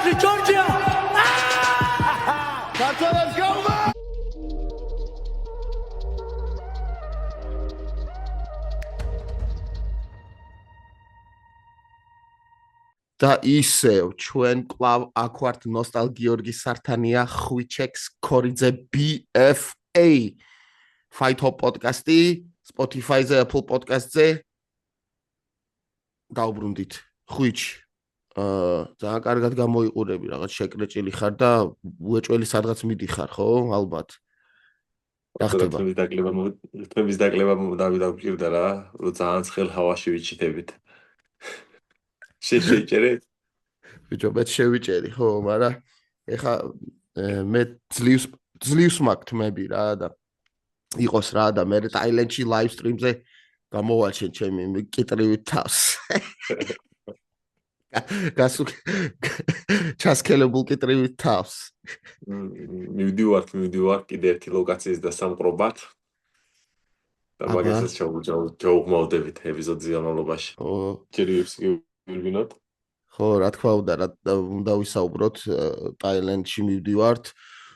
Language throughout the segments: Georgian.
Georgia, Georgia! Let's go, man! და ისევ ჩვენ კლავ აქ ვართ ნოსტალ გიორგი სართანია ხვიჩექს ქორიძე BFA Fight Hop პოდკასტი Spotify-ზე, Apple Podcast-ზე დაუბრუნდით ხვიჩ ძალიან კარგად გამოიყურები რაღაც შეკრეჭილი ხარ და უეჭველი სადღაც მიდიხარ ხო ალბათ რა ხდება თმების დაკლება დავიდაგჭირდა რა ძალიან ცხელ ჰავაში ვიჩიტებით შეჭერეთ ბიჭო მე შევიჭერი ხო მაგრამ ეხა მე ძლივს მაქვს თმები რა და იყოს რა და მე ტაილენდში ლაივ სტრიმზე გამოვალჩენ ჩემი კიტრივით თავს ჩასქელებულ კიტრივით თავს მივდივარ კიდე ერთი ლოკაციის დასამყრობად და მაგასაც ჩაუღმავდებით ეპიზოდის განმავლობაში ჯერებს გირბინოთ ხო რა თქმა უნდა ვისაუბროთ ტაილენდში მივდივართ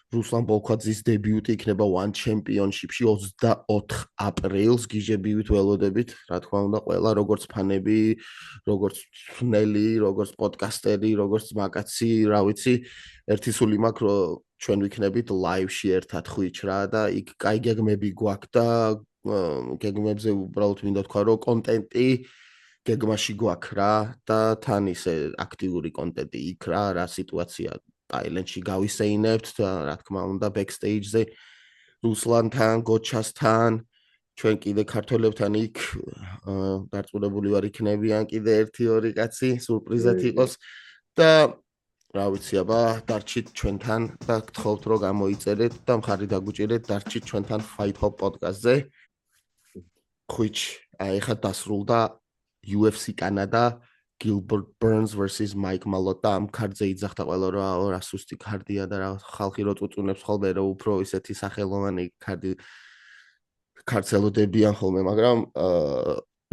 რუსლან ბოლქვაძის დებიუტი იქნება One Championship-ში 24 აპრილს გიჟებივით ველოდებით რა თქმა უნდა ყველა როგორც ფანები როგორც ფნელი როგორც პოდკასტერი როგორც მაკაცი რა ვიცი ერთი სული მაქვს რომ ჩვენ ვიქნებით ლაივში ერთად ხვიჩ რა და იქ კაი გეგმები გვაქვს და გეგმებზე უბრალოდ მინდა თქვა რომ კონტენტი გეგმაში გვაქვს რა და თან ისე აქტიური კონტენტი იქ რა სიტუაცია ტაილენდში გავისეინებთ და რა თქმა უნდა ბექსტეიჯზე რუსლანთან, გოჩასთან, ჩვენ კიდე ქართველებთან იქ დარწმუნებული ვარ იქნებიან კიდე 1-2 კაცი, სურპრიზად იყოს და რა ვიცი აბა დარჩით ჩვენთან და გთხოვთ რომ გამოიწერეთ და მხარი დაგუჭირეთ დარჩით ჩვენთან Fight Hop პოდკასტზე. ხვიჩ ეხლა დასრულდა UFC კანადა Gilbert Burns versus Mike Malota ამ ქარდზე იძახდა ყველა რომ რა სუსტი ქარდია და რა ხალხი რო წუწუნებს ხოლმე რომ უფრო ისეთი სახელოვანი ქარცელოდებიან ხოლმე მაგრამ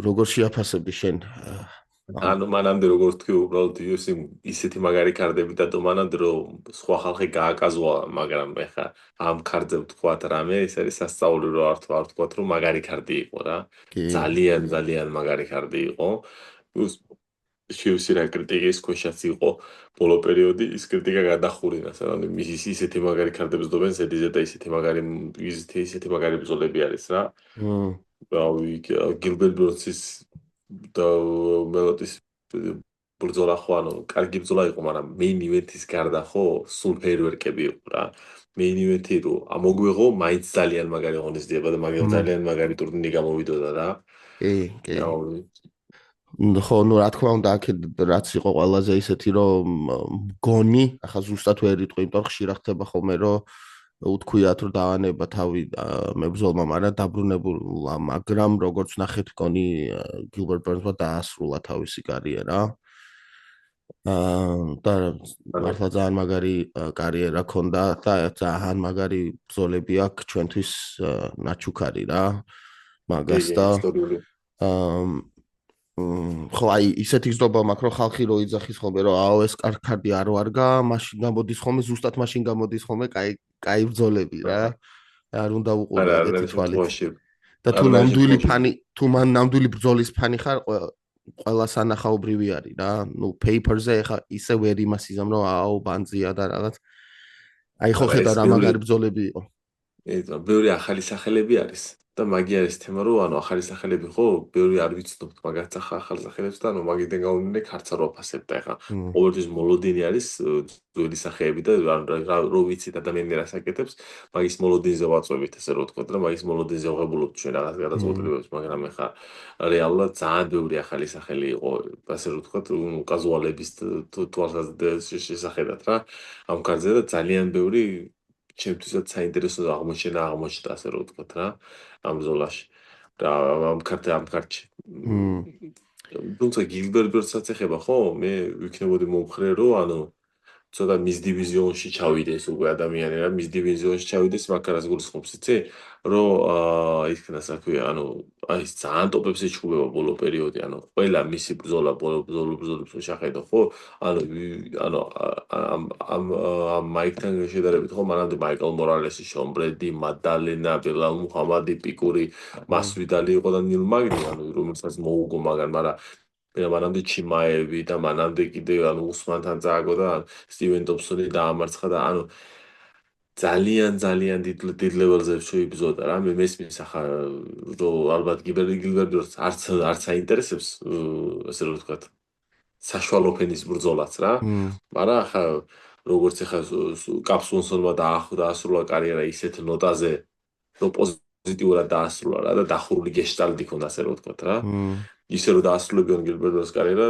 როგორ შეაფასებდი შენ ანუ მანამდე როგორც თქვი უბრალოდ UFC ისეთი მაგარი ქარდები და მანამდე რომ სხვა ხალხი გააკაზვა მაგრამ ეხა ამ ქარდზე ვთქვათ რამე ეს არის სასწაული რომ არ ვთქვათ რომ მაგარი ქარდი იყო რა ძალიან მაგარი ქარდი იყო UFC რა კრიტიკის ქვეშაც იყო ბოლო პერიოდი ის კრიტიკა გადახურინას ანუ ისეთი მაგარი ქარდებს დობენ ზედიზე და ისეთი მაგარი ბრძოლები არის რა რავი გილბერტ ბრონსის და მელოტის ბრძოლა ხო ანუ კარგი ბრძოლა იყო მაგრამ მეინ ივენთის გარდა ხო სულ ფეიერვერკები იყო რა მეინ ივენთი რო ამოგვეღო მაინც ძალიან მაგარი ღონისძიება და ძალიან მაგარი ტურნირი გამოვიდოდა რა კი ხო ნუ რა თქმა უნდა აქ რაც იყო ყველაზე ისეთი რომ გონი ახლა ზუსტად ვერ იტყვი იმიტომ რომ ხშირად ხდება ხოლმე რომ უთქვიათ რომ დავანება თავი მებრძოლმა მაგრამ დაბრუნებულა მაგრამ როგორც ნახეთ გონი გილბერტ ბერნსმა დაასრულა თავისი კარიერა და მართლა ძალიან მაგარი კარიერა ჰქონდა და ძალიან მაგარი ბრძოლები აქვს ჩვენთვის ნაჩუქარი რა მაგას და ხო აი ისეთი გზნობა მაქვს რომ ხალხი რო იძახის ხოლმე რომ აო ეს კარდი არ ვარგა მაშინ გამოდის ხოლმე ზუსტად მაშინ გამოდის ხოლმე კაი ბრძოლები რა არ უნდა უყურე ეგეთი თვალით და თუ ნამდვილი ბრძოლის ფანი ხარ ყველა სანახაობრივი არის რა ნუ პეიპერზე ხა ისე ვერ იმას იზამ რომ აო ბანძია და რაღაც აი ხო ხედა რა მაგარი ბრძოლები იყო ეტა ბევრი ახალი სახელები არის და მაგი არის თემა რომ ანუ ახალი სახელები ხო ბევრი არ ვიცნობთ მაგაც ახალ სახელებს და ანუ მაგიდან გამომდინარე ქარც არ ვაფასებ და ეხა ყოველთვის მოლოდინი არის ძველი სახეები და რო ვიცით ადამიანები რას აკეთებს მაგის მოლოდინზე ვაწვევით ესე რომ ვთქვათ და მაგის მოლოდინზე ვღებულობთ ჩვენ რაღაც გადაწყვეტილებებს მაგრამ ეხა რეალურად ძალიან ბევრი ახალი სახელი იყო ასე რომ ვთქვათ კაზუალების თვალსაზრისით შესახედად რა ამ ქარზე და ძალიან ბევრი ჩემთვისაც საინტერესო აღმოჩნდა ასე რომ ვთქვათ რა ამ ზოლაში და ამ ქარტში თუმცა გილბერტ ბერნსაც ეხება ხო მე ვიქნებოდი მომხრე რომ ანუ ცოტა მის დივიზიონში ჩავიდეს უკვე ადამიანი რა მის დივიზიონში ჩავიდეს მაგას გულისხმობს იცი რომ იქნას რა ქვია ანუ აი ეს ძალიან ტოპებში ჩუბება ბოლო პერიოდი ანუ ყველა მისი ბრძოლა ბრძოლებს შეხედო ხო ანუ ანუ ამ მაიკთან შედარებით ხო მანამდე მაიკლ მორალესი შონ ბრედი მადალენა ბელალ მუჰამადი პიკური მასვიდალი იყო და ნილ მაგნი ანუ რომელსაც მოუგო მაგრამ მანამდე ჩიმაევი და მანამდე კიდევ ანუ უსმანთან წააგო და სტივენ დობსონი დაამარცხა და ანუ ძალიან დიდ ლეველზე შეიბრძოდა რა მე მესმის ახლა რომ ალბათ გილბერტს არც აინტერესებს ასე რომ ვთქვათ საშუალო ფენის ბრძოლაც რა მაგრამ ახლა როგორც ახლა კაპსულსონმა დაასრულა კარიერა ისეთ ნოტაზე რომ პოზიტიურად დაასრულა რა და დახურული გეშტალტი ქონდა ასე რომ ვთქვათ რა ისე რომ დაასრულებიონ გილბერტის კარიერა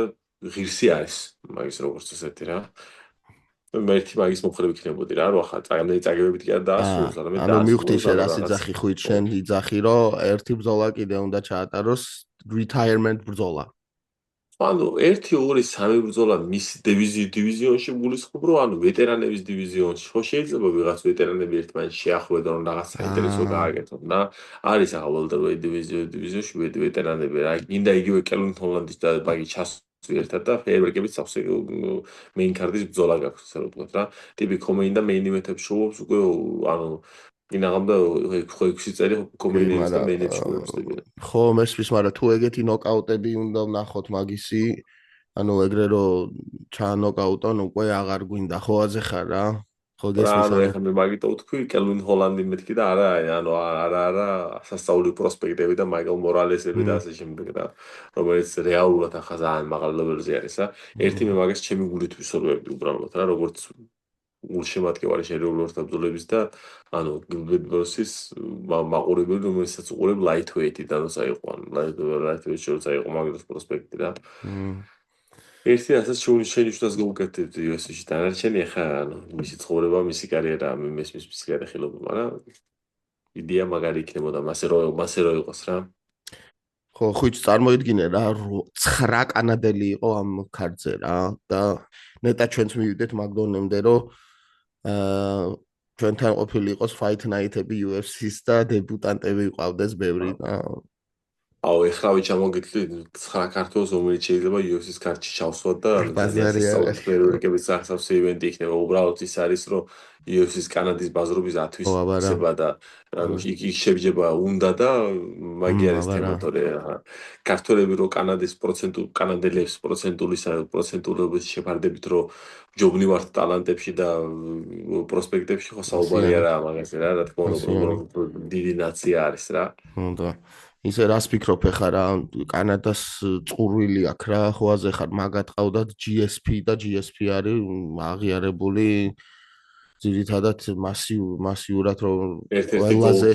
ღირსი არის მაგის როგორც ესეთი რა მე ერთი მაგის მომხრე ვიქნებოდი რა რომ ახლა წაგებებით კი არ დაასრულოს არა მე ანუ მივხვდი შენ რას იძახი ხუით შენ იძახი რომ ერთი ბრძოლა კიდე უნდა ჩაატაროს retirement ბრძოლა ანუ 1 2 3 ბრძოლა მის დივიზიონში გულისხმობ რომ ანუ ვეტერანების დივიზიონში ხო შეიძლება ვიღაც ვეტერანები ერთმანეთს შეახვედრონ რომ რაღაც საინტერესო გააკეთონ და არის ახლა welterweight დივიზიონში ვეტერანები რა გინდა იგივე კელვინ ჰოლანდის და ბაგი ჩასვი ერთად და ფეერვერკებით სახსე მეინ კარდის ბრძოლა გაქვს ასე რომ ვთქვათ რა ტიპი კომეინ და მეინ ივენთებს შოუობს უკვე ანუ ინაღამდა ხო 6 წელი კომეინებს და მეინებს შოუობს ხო მესმის მაგრამ თუ ეგეთი ნოკაუტები უნდა ვნახოთ მაგისი ანუ ეგრე რომ ჩაანოკაუტონ უკვე აღარ გვინდა ხო აზე ხარ რა ხო გესმის ანუ ეხლა მე მაგითო ვთქვი კელვინ ჰოლანდი მეთქი და არა ანუ არა სასწაული პროსპექტები და მაიკლ მორალესები და ასე შემდეგ და რომელიც რეალურად ახლა ძალიან მაღალ ლეველზე არის რა ერთი მე მაგას ჩემი გულით ვისურვებდი უბრალოდ რა როგორც გულშემატკივარი შეერეულურთა ბრძოლების და ანუ გილბერტის მაყურებელი რომელსაც უყურებ ლაითვეიტიდან როცა იყო ანუ ლაითვეიტ შორსა იყო მაგის პროსპექტი რა ერთი ასეთ შენიშნას გაუკეთებდი UFC-ში დანარჩენი ახლა ანუ მისი ცხოვრება, მისი კარიერა, მე მესმის მისი გადახილობა, მაგრამ იდეა მაგარი იქნებოდა, მასე რო იყოს რა. ხო, ხუჩ წარმოიდგინე რა 9 კანადელი იყო ამ ქარდზე რა და ნეტა ჩვენც მივიდეთ მაგდონემდე რომ ჩვენთან ყოფილი იყოს Fight Night-ები UFC-ს და დებუტანტები ყავდეს ბევრი და აუ ეხლა ჩამოგეთვლი 9 ქართველს რომელიც შეიძლება UFC-ს კარტში ჩავსვათ და ფერვერკების სახსავსე ივენტი იქნება უბრალოდ ის არის რომ UFC-ს კანადის ბაზრობის ათვისება და ანუ იქ შეიძლება უნდა და მაგი არის თემატორე ქართველები რო კანადელებს პროცენტულობის შეფარდებით რომ ჯობნი ვართ ტალანტებში და პროსპექტებში ხო საუბარი არაა მაგაზე რა თქმა უნდა დიდი ნაცია არის რა უნდა ისე რას ფიქრობ ახლა რა კანადას წურვილი აქვს რა ხო აზე ხარ მაგათ ყავდათ GSP და GSP არის აღიარებული ძირითადად მასიურად რომ ყველაზე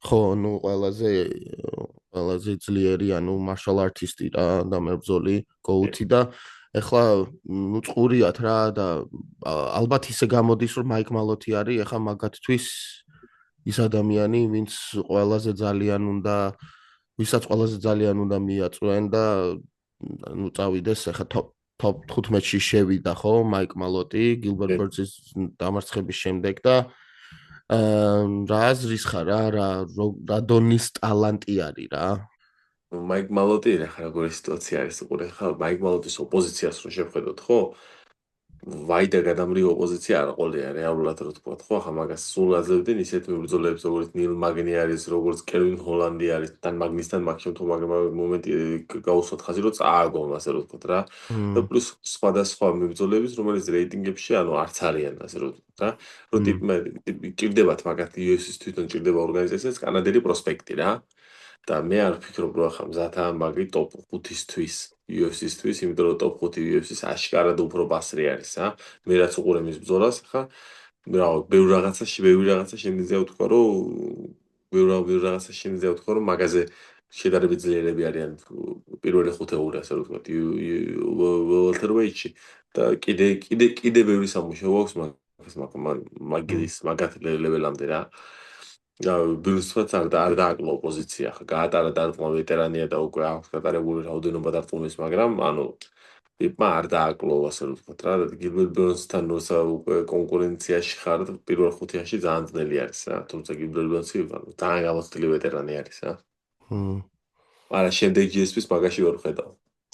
ხო ნუ ყველაზე ძლიერი ანუ martial artist-ი რა და მებრძოლი GOAT-ი და ახლა ნუ წურიათ რა და ალბათ ისე გამოდის რომ მაიკ მალოთი არის ახლა მაგათთვის ის ადამიანი ვინც ყველაზე ძალიან უნდა ვისაც ყველაზე ძალიან უნდა მიაწვენ და ნუ წავიდეს ახლა top 15-ში შევიდა ხო მაიკ მალოტი გილბერტ ბერძის დამარცხების შემდეგ და რა აზრის ხარ რა დონის ტალანტი არის რა მაიკ მალოტი ახლა როგორი სიტუაცია არის უყურე ხა მაიკ მალოტის ოპოზიციას რო შევხედოთ ხო ვაიდა გადამრიგ ოპოზიცია არ ყოლია რეალურად რო თქვა ხო ახლა მაგას სულ აძლევდნენ ისეთ მებრძოლებს როგორც ნილ მაგნი არის როგორც კელვინ ჰოლანდი არის თან მაგნისთან მაგშემ თუ მომენტი გაუსვათ ხაზი რომ წააგო ასე რო თქვა რა და პლუს სხვადასხვა მებრძოლების რომელიც რეიტინგებში ანუ არც არიან ასე რო თქვა რა რომ ჭირდებათ მაგათ UFC-ს თვითონ ჭირდება ორგანიზაციას კანადელი პროსპექტი რა და მე არ ვფიქრობ რომ ახლა მზათა მაგი top 5-ისთვის UFC-ისთვის, იმიტომ რომ top 5 UFC-ს აშკარად უფრო ბასრი არის, მე რაც უყურე მის ბრძოლას, ხა რა ბევრ რაღაცა შემიძლია ვთქვა, რომ მაგაზე შედარებით ძლიერები არიან პირველი ხუთეული, ასე რომ ვთქვათ, welterweight-ში და კიდე ბევრი სამუშაო აქვს მაგათ ლეველამდე რა. ბილსფაც არ დააკლო ოპოზიცია ხა გაატარა დარტყმა ვეტერანია და უკვე აქვს გატარებული რაოდენობა დარტყმის მაგრამ ანუ იპმა არ დააკლო ასე რომ ვთქვათ რა, გილბერტ ბერნსთან როცა უკვე კონკურენციაში ხარ პირველ ხუთიაში ძალიან ძნელი არის რა, თუმცა გილბერტ ბერნსი ძალიან გამოცდილი ვეტერანი არის რა. მ. არა შემდეგ GSP-ს მაგაში ვერ ხედავ.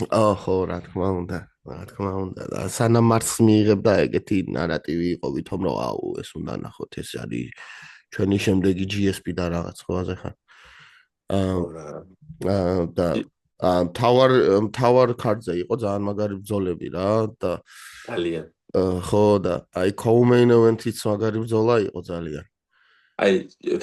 ხო, რა თქმა უნდა, რა თქმა უნდა. და სანამ მარცხს მიიღებდა ეგეთი ნარატივი იყო ვითომ რომ აუ ეს უნდა ნახოთ ეს არის ჩვენი შემდეგი GSP და რაღაც ყველაზე ხარ. ხო აა რა. და თავარ ქარდზე იყო ძალიან მაგარი ბრძოლები რა და ძალიან. ხო და აი co-main event-იც მაგარი ბრძოლა იყო ძალიან. აი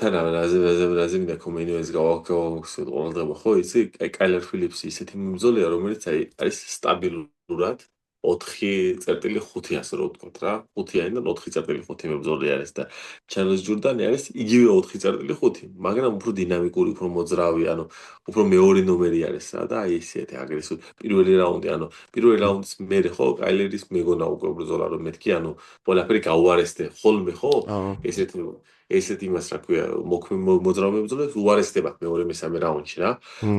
თან რაზე მინდა კომენიოს გავაკეთო ყოლდება ხო იცი აი კაილერ ფილიპსი ისეთი მბრძოლია რომელიც აი არის სტაბილურად 4.5 ასე რომ ვთქვათ რა 5-იანიდან 4.5 მებრძოლი არის და ჩარლზ ჯორდანი არის იგივე 4.5 მაგრამ უფრო დინამიკური უფრო მოძრავი ანუ უფრო მეორე ნომერი არის რა და აი ესეთი აგრესიული პირველი რაუნდი ანუ პირველი რაუნდის მერე ხო კაილერის მეგონა უკვე ბრძოლა რომ მეთქი ანუ ყველაფერი გაუარესდე ხოლმე ხო ესეთ იმას რა ქვია მოძრავ მებრძოლებს უარესდებათ მეორე მესამე რაუნდში რა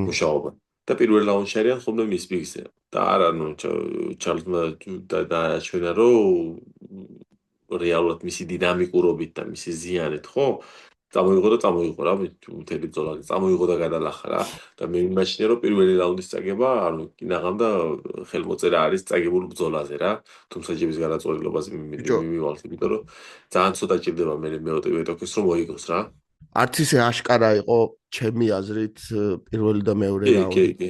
მუშაობა და პირველ რაუნდში არიან ხოლმე მის პიკზე და არა ნუ ჩარლზმა დააჩვენა რომ რეალურად მისი დინამიკურობით და მისი ზიანით ხო წამოიღო რა მთელი ბრძოლა წამოიღო და გადალახა რა და მე მიმაჩნია რომ პირველი რაუნდის წაგება ანუ კინაღამ და ხელმოწერა არის წაგებული ბრძოლაზე რა თუმცა ჯების გადაწყვეტილებაზე მიმივალთ იმიტომ რომ ძალიან ცოტა ჭირდება მე მოტივირებას რომ მოიგოს რა არც ისე აშკარა იყო ჩემი აზრით პირველი და მეორე რაუნდი კი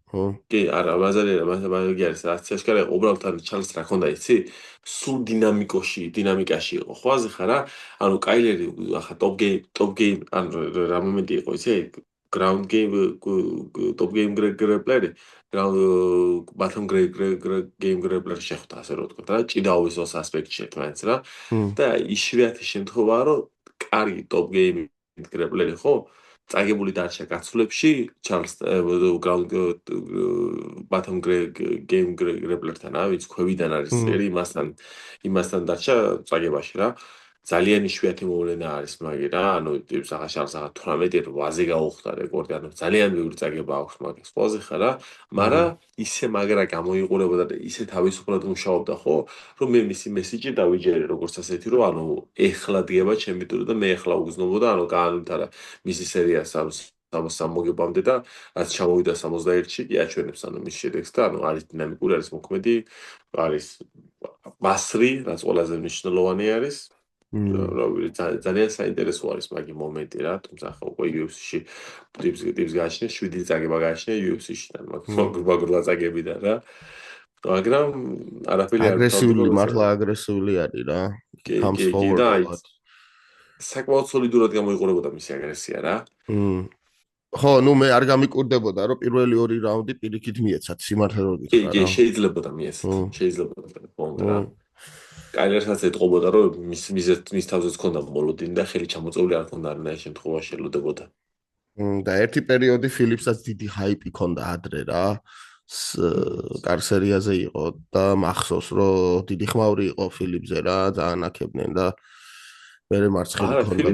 კი არა მაგარი არის რაც აშკარა იყო უბრალოდ არ ჩალს რა ქონდა იცი სულ დინამიკაში იყო ხო აზი ხარ რა ანუ კაილერი ახლა ტოპ გეიმ ანუ რა მომენტი იყო იცი ground game top game grappler bottom game grappler შეხვდა ასე რომ ვთქვა რა ჭიდაობის ოს ასპექტში ერთმანეთს რა და იშვიათი შემთხვევაა რომ კარგი top game grappler ხო წაგებული დარჩა გაცვლებში ჩარლს ground bottom game grappler-თან რა ვიც ქვევიდან არის წერი იმასთან დარჩა წაგებაში რა ძალიან იშვიათი მოვლენა არის მაგი რა ანუ საღაშარს 18-8-ზე გაუხდა რეკორდი ანუ ძალიან ბევრი წაგება აქვს მაგის ყველაზე ხარ რა მაგრამ ისე მაგრა გამოიყურებოდა და ისე თავისუფლად მუშაობდა ხო რომ მე მისი მესიჯი დავიჯერე როგორც ასეთი რომ ანუ ეხლა დგება ჩემი ტური და მე ეხლა უგზნობოდა ანუ გაანვითარა მისი სერია 63 მოგებამდე და რაც ჩამოვიდა 61-ში კი აჩვენებს ანუ მის შედეგს და ანუ არის დინამიკური არის მოქმედი არის მასრი რაც ყველაზე მნიშვნელოვანი არის ძალიან საინტერესო არის მაგი მომენტი რა თუმცა ხო უკვე UFC-ში ტიპს გააჩნია 7 წაგება გააჩნია UFC-ში და მაგრლა წაგებიდან რა მაგრამ არაფერი არ აგრესიული მართლა აგრესიული არის რა comes forward a lot საკმაოდ სოლიდურად გამოიყურებოდა მისი აგრესია რა ხო ნუ მე არ გამიკურდებოდა რომ პირველი ორი რაუნდი პირიქით მიეცათ სიმართლე რომ გითხრა რა კი შეიძლებოდა მიეცათ შეიძლება რა კაილერსაც ეთყობოდა რომ მის თავზეც ქონდა მოლოდინი და ხელი ჩამოწეული არ ქონდა არნაირ შემთხვევაში ელოდებოდა. და ერთი პერიოდი ფილიპსაც დიდი ჰაიპი ქონდა ადრე რა. კარსერიაზე იყო და მახსოვს რომ დიდი ხმაური იყო ფილიპზე რა, ძალიან აქებდნენ და მერე მარცხილი ქონდა.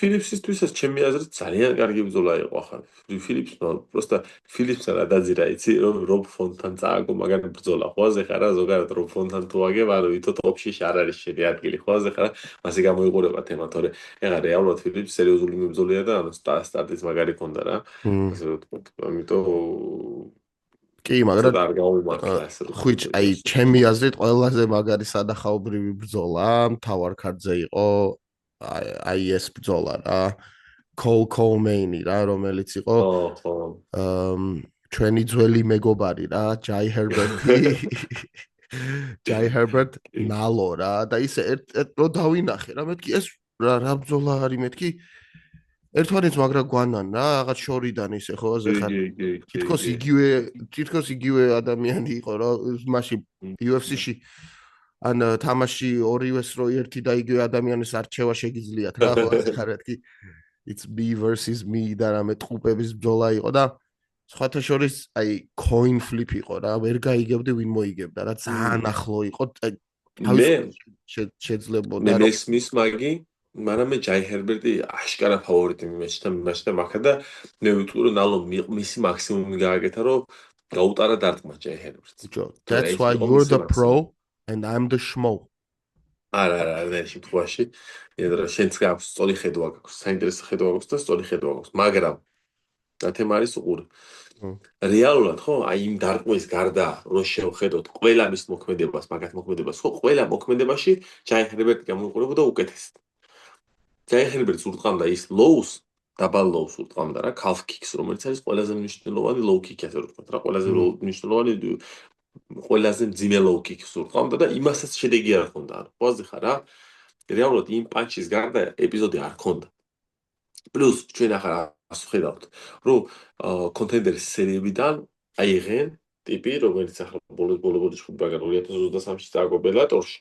ფილიპსისთვისაც ჩემი აზრით ძალიან კარგი ბრძოლა იყო ახლა. ფილიპსმა просто ფილიპსა რა დაძირა იცი რომ რობ ფონთან წააგო მაგარი ბრძოლა ხო აზე ხარა ზოგადად რობ ფონთან თუ აგებ ანუ ვითო ტოპში არ არის შენი ადგილი ხო აზე ხარა მასე გამოიყურება თემა თორე ეხლა რეალურად ფილიპს სერიოზული მებრძოლია და ანუ სტარტის მაგარი ქონდა რა ასე ვთქვათ ამიტომ კი მაგრამ ხვიჭ აი ჩემი აზრით ყველაზე მაგარი სადახაობრივი ბრძოლა მთავარ ქარდზე იყო აი ეს ბრძოლა რა co-main-ი რა რომელიც იყო ჩვენი ძველი მეგობარი რა ჯაი ჰერბერტ ნალო რა და ისე რო დავინახე რა მეთქი ეს რა ბრძოლა არის მეთქი ერთმანეთს მაგრა გვანან რა რაღაც შორიდან ისე ხო აზე ხარ თითქოს იგივე ადამიანი იყო რა მაშინ UFC-ში ან თამაში ორივეს რო ერთი და იგივე ადამიანის არჩევა შეგიძლიათ რა ხო აზე ხარ მეთქი it's me versus me და რამე ტყუპების ბრძოლა იყო და სხვათა შორის აი coin flip იყო რა ვერ გაიგებდი ვინ მოიგებდა რა ძალიან ახლო იყო შეძლებოდა მე მის მაგი მაგრამ მე ჯაი ჰერბერტი აშკარა ფავორიტი მიმეჩნდა მაგა და მე ვიტყვი რომ ნალო მისი მაქსიმუმი გააკეთა რომ გაუტარა დარტყმა ჯაი ჰერბერტს. ბიჭო, თუ რა that's ის why იყო you're მისი the მაქსი. pro and I'm the schmo. არა, არ შემთხვევაში. იმიტომ რომ შენც გაქვს სწორი ხედვა გაქვს, საინტერესო ხედვა გაქვს და სწორი ხედვა გაქვს, მაგრამ და თემა არის უყური. რეალურად ხო, აი იმ დარტყმის გარდა რო შევხედოთ ყველა მის მოქმედებას, მაგათ მოქმედებას, ხო, ყველა მოქმედებაში ჯაი ჰერბერტი გამოიყურებოდა უკეთესად. ჯაი ჰერბერტს ურტყამდა ის lows, დაბალ lows ურტყამდა რა, calf kicks, რომელიც არის ყველაზე მნიშვნელოვანი low kick ასე რომ ვთქვათ რა, ყველაზე მნიშვნელოვანი ყველაზე მძიმე low kick-ს ურტყამდა და იმასაც შედეგი არ ჰქონდა. ანუ ყველაზე ხარ რა, რეალურად იმ პანჩის გარდა ეპიზოდი არ ჰქონდა. პლუს ჩვენ ახლა ვხედავთ, რომ კონტენდერის სერიებიდან აიღენ ტიპი, რომელიც ახლა ბოლოს მაგალითად 2023-ში წააგო ბელატორში.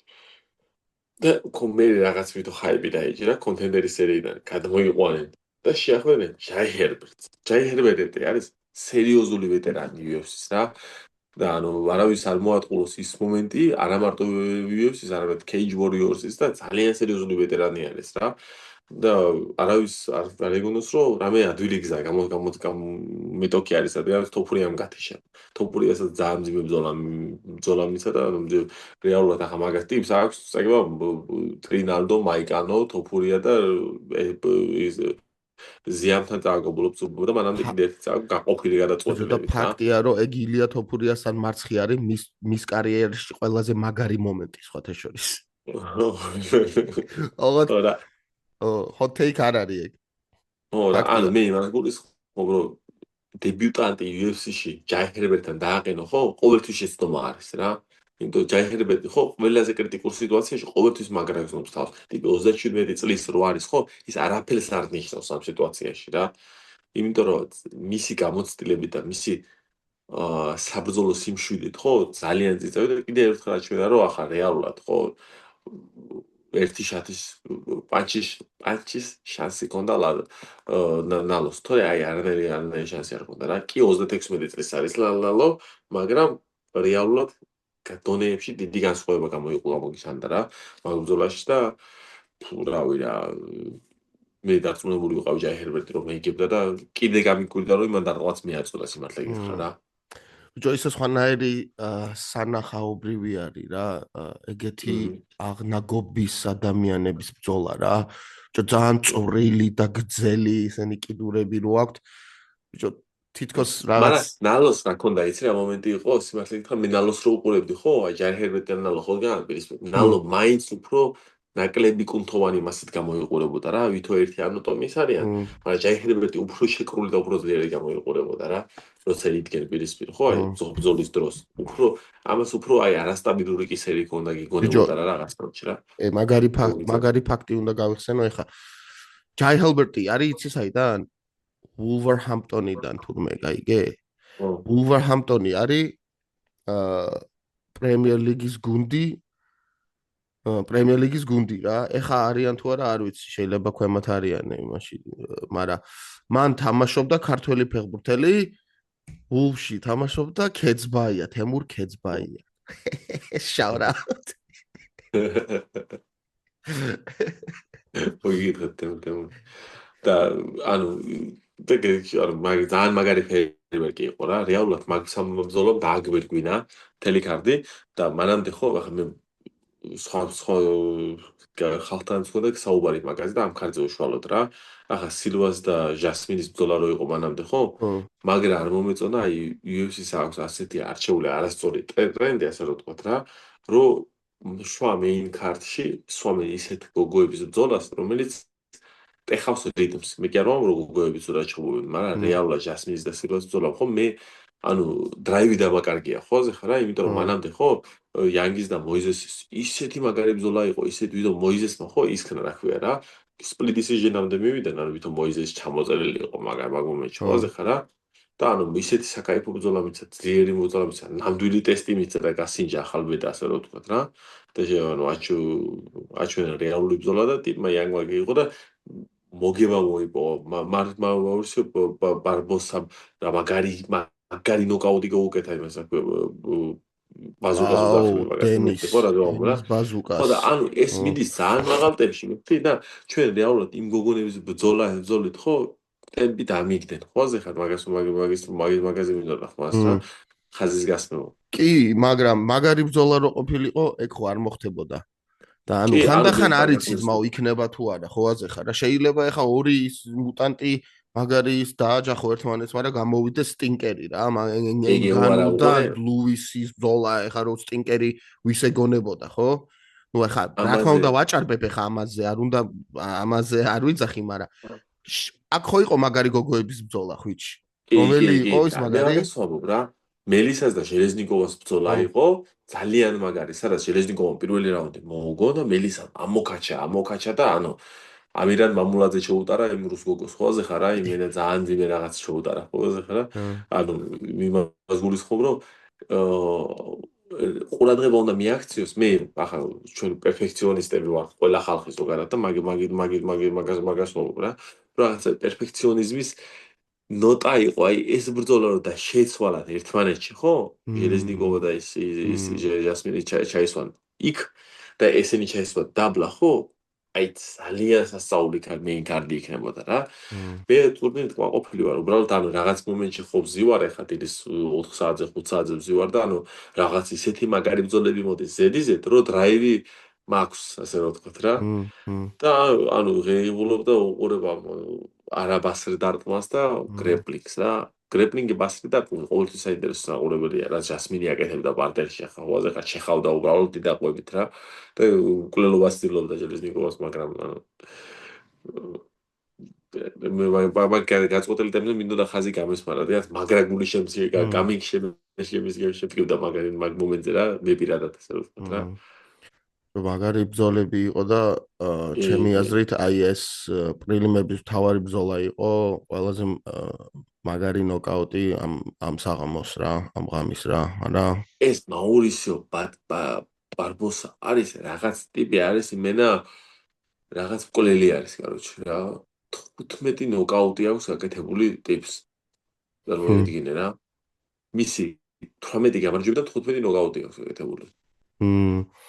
და მე რაღაც ვიდეო ხაიბი დაიჭირა კონტენდერის სერიიდან, გადმოიყვანენ და შეახვევენ ჯაი ჰერბერტს. ჯაი ჰერბერტი არის სერიოზული ვეტერანი UFC-ს რა. და ანუ არავის არ მოატყულოს ის მომენტი, არა მარტო UFC-ს, არამედ Cage Warriors-ის და ძალიან სერიოზული ვეტერანი არის რა. და არავის არ ეგონოს, რომ რამე ადვილი გზა მეტოქი არის, სადღაც თოფურიამ გათიშა. თოფურიასაც ძალიან მძიმე ბრძოლა მიცა და რეალურად ახლა მაგას ტიპს აქვს, წაგება ტრინალდო, მაიკანო, თოფურია და ის ზიამთან წააგობლობს და მანამდე კიდე ერთი წააგო გაყოფილი გადაწყვეტილებით რა. ფაქტია, რომ ეგ ილია თოფურიასთან მარცხი არის მის კარიერაში ყველაზე მაგარი მომენტი სხვათა შორის. ოღონდ hot take არ არის ეგ. ანუ მე იმას გულისხმობ, რომ დებიუტანტი UFC-ში ჯაი ჰერბერტთან დააყენო, ხო? ყოველთვის შეცდომა არის რა. იმიტომ ჯაი ჰერბერტი ხო ყველაზე კრიტიკულ სიტუაციაში ყოველთვის მაგრა გზნობს თავს. ტიპი 37 წლის რო არის, ხო? ის არაფერს არ ნიშნავს ამ სიტუაციაში რა. იმიტომ რომ მისი გამოცდილებით და მისი საბრძოლო სიმშვიდით, ხო? ძალიან ძიწევი და კიდე ერთხელ აჩვენა, რომ ახლა რეალურად, ხო? ერთი შატის პანჩის შანსი ქონდა ნალოს. თორე აი არანაირი შანსი არ ქონდა რა. კი 36 წლის არის ნალო, მაგრამ რეალურად დონეებში დიდი განსხვავება გამოიყურა მოგიშანდა რა. მაგ ბრძოლაში და რავი რა მე დარწმუნებული ვიყავი ჯაი ჰერბერტი რომ მეიგებდა და კიდე გამიკვირდა რომ იმან დარტყმაც მიაწოდა სიმართლე გითხრა რა. ბიჭო ისე სხვანაირი სანახაობრივი არის რა ეგეთი აღნაგობის ადამიანების ბრძოლა რა. ბიჭო ძალიან წვრილი და გძელი ისენი კიდურები რო აქვთ. ბიჭო თითქოს რაღაც მაგრამ ნალოს რა ქონდა იცი რა მომენტი იყო სიმართლე გითხრა მე ნალოს რო უყურებდი ხო აი ჯაი ჰერბერტი და ნალო ხო განაპირისპირდა ნალო მაინც უფრო ნაკლები კუნთოვანი მასით გამოიყურებოდა რა ვითო ერთი ანატომიის არიან მაგრამ ჯაი ჰერბერტი უფრო შეკრული და უფრო ძლიერი გამოიყურებოდა რა როცა იდგენ პირისპირ ხო აი ბრძოლის დროს უფრო ამას უფრო აი არასტაბილური კისერი ქონდა გიგონებოდა რა რაღაც პროცესში რა მაგარი ფაქტი უნდა გავიხსენო ეხა ჯაი ჰერბერტი არის იცი საიდან Wolverhampton-იდან თურმე გაიგე? Wolverhampton-ი არის პრემიერ ლიგის გუნდი რა. ეხა არიან თუ არა არ ვიცი, შეიძლება ქვემოთ არიან იმაში, მაგრამ მან თამაშობდა ქართველი ფეხბურთელი Wolves-ში თამაშობდა ქეცბაია, თემურ ქეცბაია. Shout out. ოიგეთემ. და ანუ ძალიან მაგარი ფერვერკი იყო რა, რეალურად მაგ სამბრძოლომ დააგვირგვინა მთელი კარდი და მანამდე ხო ახლა მე სხვა ხალხთან ვცხოვრე და საუბარი მაგაზე და ამ კარდზე უშუალოდ რა. ახლა სილვას და ჟასმინის ბრძოლა რო იყო მანამდე ხო? მაგრამ არ მომეწონა აი UFC-ს აქვს ასეთი არჩეული არასწორი ტრენდი ასე რომ ვთქვათ რა, რომ შვა მეინ კარტში სვამენ ისეთ გოგოების ბრძოლას, რომელიც ტეხავს რიტმს. მე კი არ ვამბობ რომ გოგოებიც უნდა ჩხუბობენ, მაგრამ რეალურად ჟასმინის და სილვას ბრძოლა ხო მე ანუ დრაივი დამაკარგია ხო ზეხა რა, იმიტომ რომ მანამდე ხო იანგის და მოიზესის ისეთი მაგარი ბრძოლა იყო, ისეთ ვიდეო მოიზესმა ხო ისქნა რა ქვია რა. split decision-ამდე მივიდან, ანუ ვითომ მოიზეს ჩამოწერილი იყო მაგ მომენტში ხო ზეხა რა. და ანუ ისეთი საკაიფო ბრძოლა მიცა, ძლიერი ბრძოლა მიცა, ნამდვილი ტესტი მიცა და გასინჯა ახალბედა ასე რომ ვთქვათ რა. და ანუ აჩვენა რეალური ბრძოლა და ტიპმა იანგმა გიყო და მოგება მოიპოვა მარსიო ბარბოსამ რა მაგარი ნოკაუტი გაუკეთა იმას აქვე ბაზუკას უძახილი მაგას ხო რა გაუბრა ხო და ანუ ეს მიდის ძალიან მაღალ ტემპში მეთქი და ჩვენ რეალურად იმ გოგონების ბრძოლით ხო ტემპი დამიგდნენ ხო ზეხარ მაგაზე მინდოდა ხმას რა ხაზის გასმევა. კი, მაგრამ მაგარი ბრძოლა რო ყოფილიყო, ეგ ხო არ მოხდებოდა. და ანუ კი, ანუ მე ხანდახან არის მაგას ციდმაო ვესმის. იქნება თუ არა, ხო აზეხა რა შეიძლება ეხა ორი ის მუტანტი მაგარი ის დააჯახო ერთმანეთს, მაგრამ გამოვიდეს სტინკერი რა, იგი განუ და უყურე ლუისის ბრძოლა ეხა რო სტინკერი ვის ეგონებოდა, ხო? ნუ ეხა რა თქმა ამაზე უნდა ვაჭარბებ ეხა ამაზე, არ უნდა ამაზე არ ვიძახი, მაგრამ აქ ხო იყო მაგარი გოგოების ბრძოლა ხვიჩი. კი, კი, რომელი კი, იყო ის მე მაგარი? მაგას ვამბობ რა. მელისას და ჟელეზნიკოვას ბრძოლა ხო. იყო ძალიან მაგარი, სადაც ჟელეზნიკოვამ პირველი რაუნდი მოუგო და მელისამ ამოკაჩა და ანუ ამირან მამულაძე შეუტარა იმ რუს გოგოს ხოლზე ხარ რა, იმენა ძალიან ძიმე რაღაც შეუტარა ხოლზე ხარ რა. ანუ იმას გულისხმობ რომ ყურადღება უნდა მიაქციოს მე ახლა ჩვენ პერფექციონისტები ვართ ყველა ხალხი ზოგადად და მაგას ვამბობ რა. რაღაცა პერფექციონიზმის ნოტა იყო, აი ეს ბრძოლა რომ და შეცვალათ ერთმანეთში, ხო? ჟელეზნიკოვა და ის ჟასმინი ჩაისვან იქ და ესენი ჩაისვან დაბლა, ხო? აი ძალიან სასწაული მეინ კარდი იქნებოდა რა. მე ტურნირი ყოფილი ვარ, უბრალოდ ანუ რაღაც მომენტში ხო ვზივარ, ეხლა დილის 4 საათზე, 5 საათზე ვზივარ და ანუ რაღაც ისეთი მაგარი ბრძოლები მოდის ზედიზედ, რომ დრაივი მაქვს, ასე რომ ვთქვათ რა. და ანუ ღეიღულობ და უყურებ ამ არაბასრ დარტყმას და გრეპლინგს რა. გრეპლინგი ბასრი დარტყმა ყოველთვის საინტერესო საყურებელია რა. ჟასმინი აკეთებდა პარტერში ახლა ხოაზე ხა ჩეხავდა უბრალოდ დიდაყვებით რა. და უკვლელობას ცდილობდა ჟელეზნიკოვას, მაგრამ მე მაგარი გაწყვეტილი ტემპზე მინდოდა ხაზი გამესმარა, რაღაც მაგრაგული შემცირება, შემდგებდა მაგარი მაგ მომენტზე რა, მე პირადად ასე ვთქვათ რა. მაგარი ბრძოლები იყო და ჩემი აზრით აი ეს პრილიმების მთავარი ბრძოლა იყო ყველაზე მაგარი ნოკაუტი ამ საღამოს რა, ამ ღამის რა, არა? ეს მაურისიო ბარბოსა არის რაღაც ტიპი არის იმენა რაღაც მკვლელი არის, короче რა. 15 ნოკაუტი აქვს გაკეთებული ტიპს. წარმოიდგინე რა. მისი 18 გამარჯვება და 15 ნოკაუტი აქვს გაკეთებული.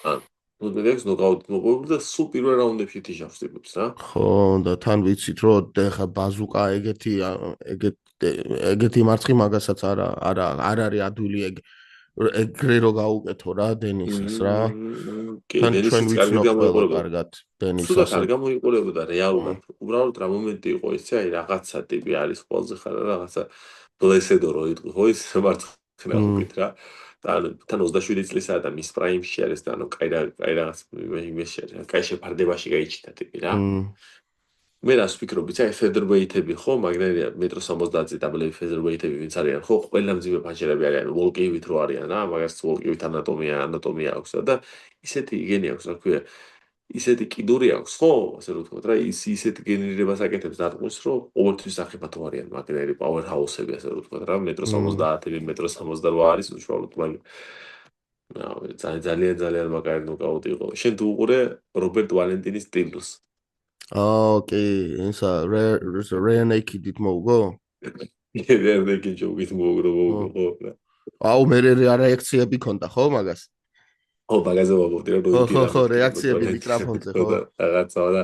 ან მოდექს ნოკაუტი მოპოვებული და სულ პირველ რაუნდებში თიშავს ტიპებს რა. ხო, და თან ვიცით რომ ხა ბაზუკა ეგეთი მარცხი მაგასაც არ არის ადვილი ეგრე რო გაუკეთო რა დენისას რა. კი, თან ჩვენ დენისიც კარგი ვიცნობ ყველა გამოიყურებოდა. კარგად დენისას. სულ კარგი გამოიყურებოდა რეალურად. უბრალოდ რა მომენტი იყო ისე, აი რაღაცა ტიპი არის ყველაზე ხარ რაღაცა ბლესედო რო იტყვი, ხო ის მარცხენა ხუქით რა. და თან 27 წლისაა და მის პრაიმში არის და ანუ კაი რაღაც იმეში არის, კაი შეფარდებაში გაიჩიტა ტიპი რა. მე რას ვფიქრობ, იცი, აი ფედერვეითები ხო, მაგნერია მეტრო 70-ზე დაბლები ფედერვეითები ვინც არიან, ხო, ყველა მძიმე ფანჯერები არიან, ვოლკივით რო არიან რა, მაგას ვოლკივით ანატომია აქვს და ისეთი გენი აქვს, რა ქვია, ისეთი კიდური აქვს, ხო, ასე რომ ვთქვათ რა, ისეთი გენერირებას აკეთებს დარტყმის, რომ ყოველთვის საფრთხო არიან მაგნერი პაუერჰაუსები, ასე რომ ვთქვათ რა, მეტრო 70, მეტრო 78 არის უშუალოდ მაგრამ ძალიან მაგარი ნოკაუტი იყო. შენ თუ უყურე რობერტ ვალენტინის ტილს? ოკეი, ისა რეანეიკიდით მოუგო? რეანეიკიდით ჯოგით მოუგო. აუ მე რეაქციები ქონდა ხო მაგას? ხო, მაგაზე ვამბობდი რა ხო, რეაქციები მიკროფონზე ხო. რაღაცა და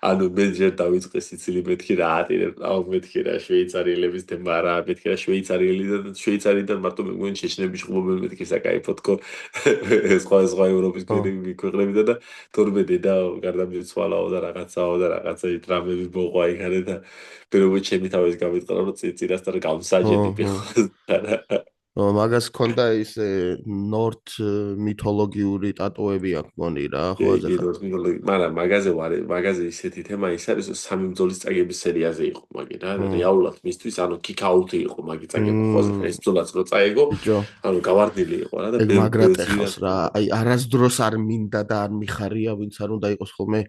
ანუ მე ჯერ დავიწყე სიცილი მეთქი რა ატირებ, აუ მეთქი რა შვეიცარიელების თემა რა, მეთქი რა შვეიცარიიდან მარტო მე მგონი შეჩნები შეხობენ მეთქი საკაიფოდ ხო. სხვა ევროპის ქვეყნებიდან და თორმე დედა გარდამიცვალაო და რაღაცა დრამები მოყვა იქ და პირველ ჩემი თავის გამიტყარა რომ წინასწარ გამსაჯეტი ხო. მაგას ქონდა ის ნორთ მითოლოგიური ტატუები აქვს მგონი რა, ხო აზეხა. მაგრამ მაგაზე ისეთი თემა ის არის, რომ სამი ბრძოლის წაგების სერიაზე იყო მაგი რა, რეალურად მისთვის ანუ კიკაუთი იყო მაგი წაგება, ხო აზეხა, ეს ბრძოლაც რო წაეგო, ანუ გავარდნილი იყო რა და მაგრად ეხავს რა, აი არასდროს არ მინდა და არ მიხარია, ვინც არ უნდა იყოს ხოლმე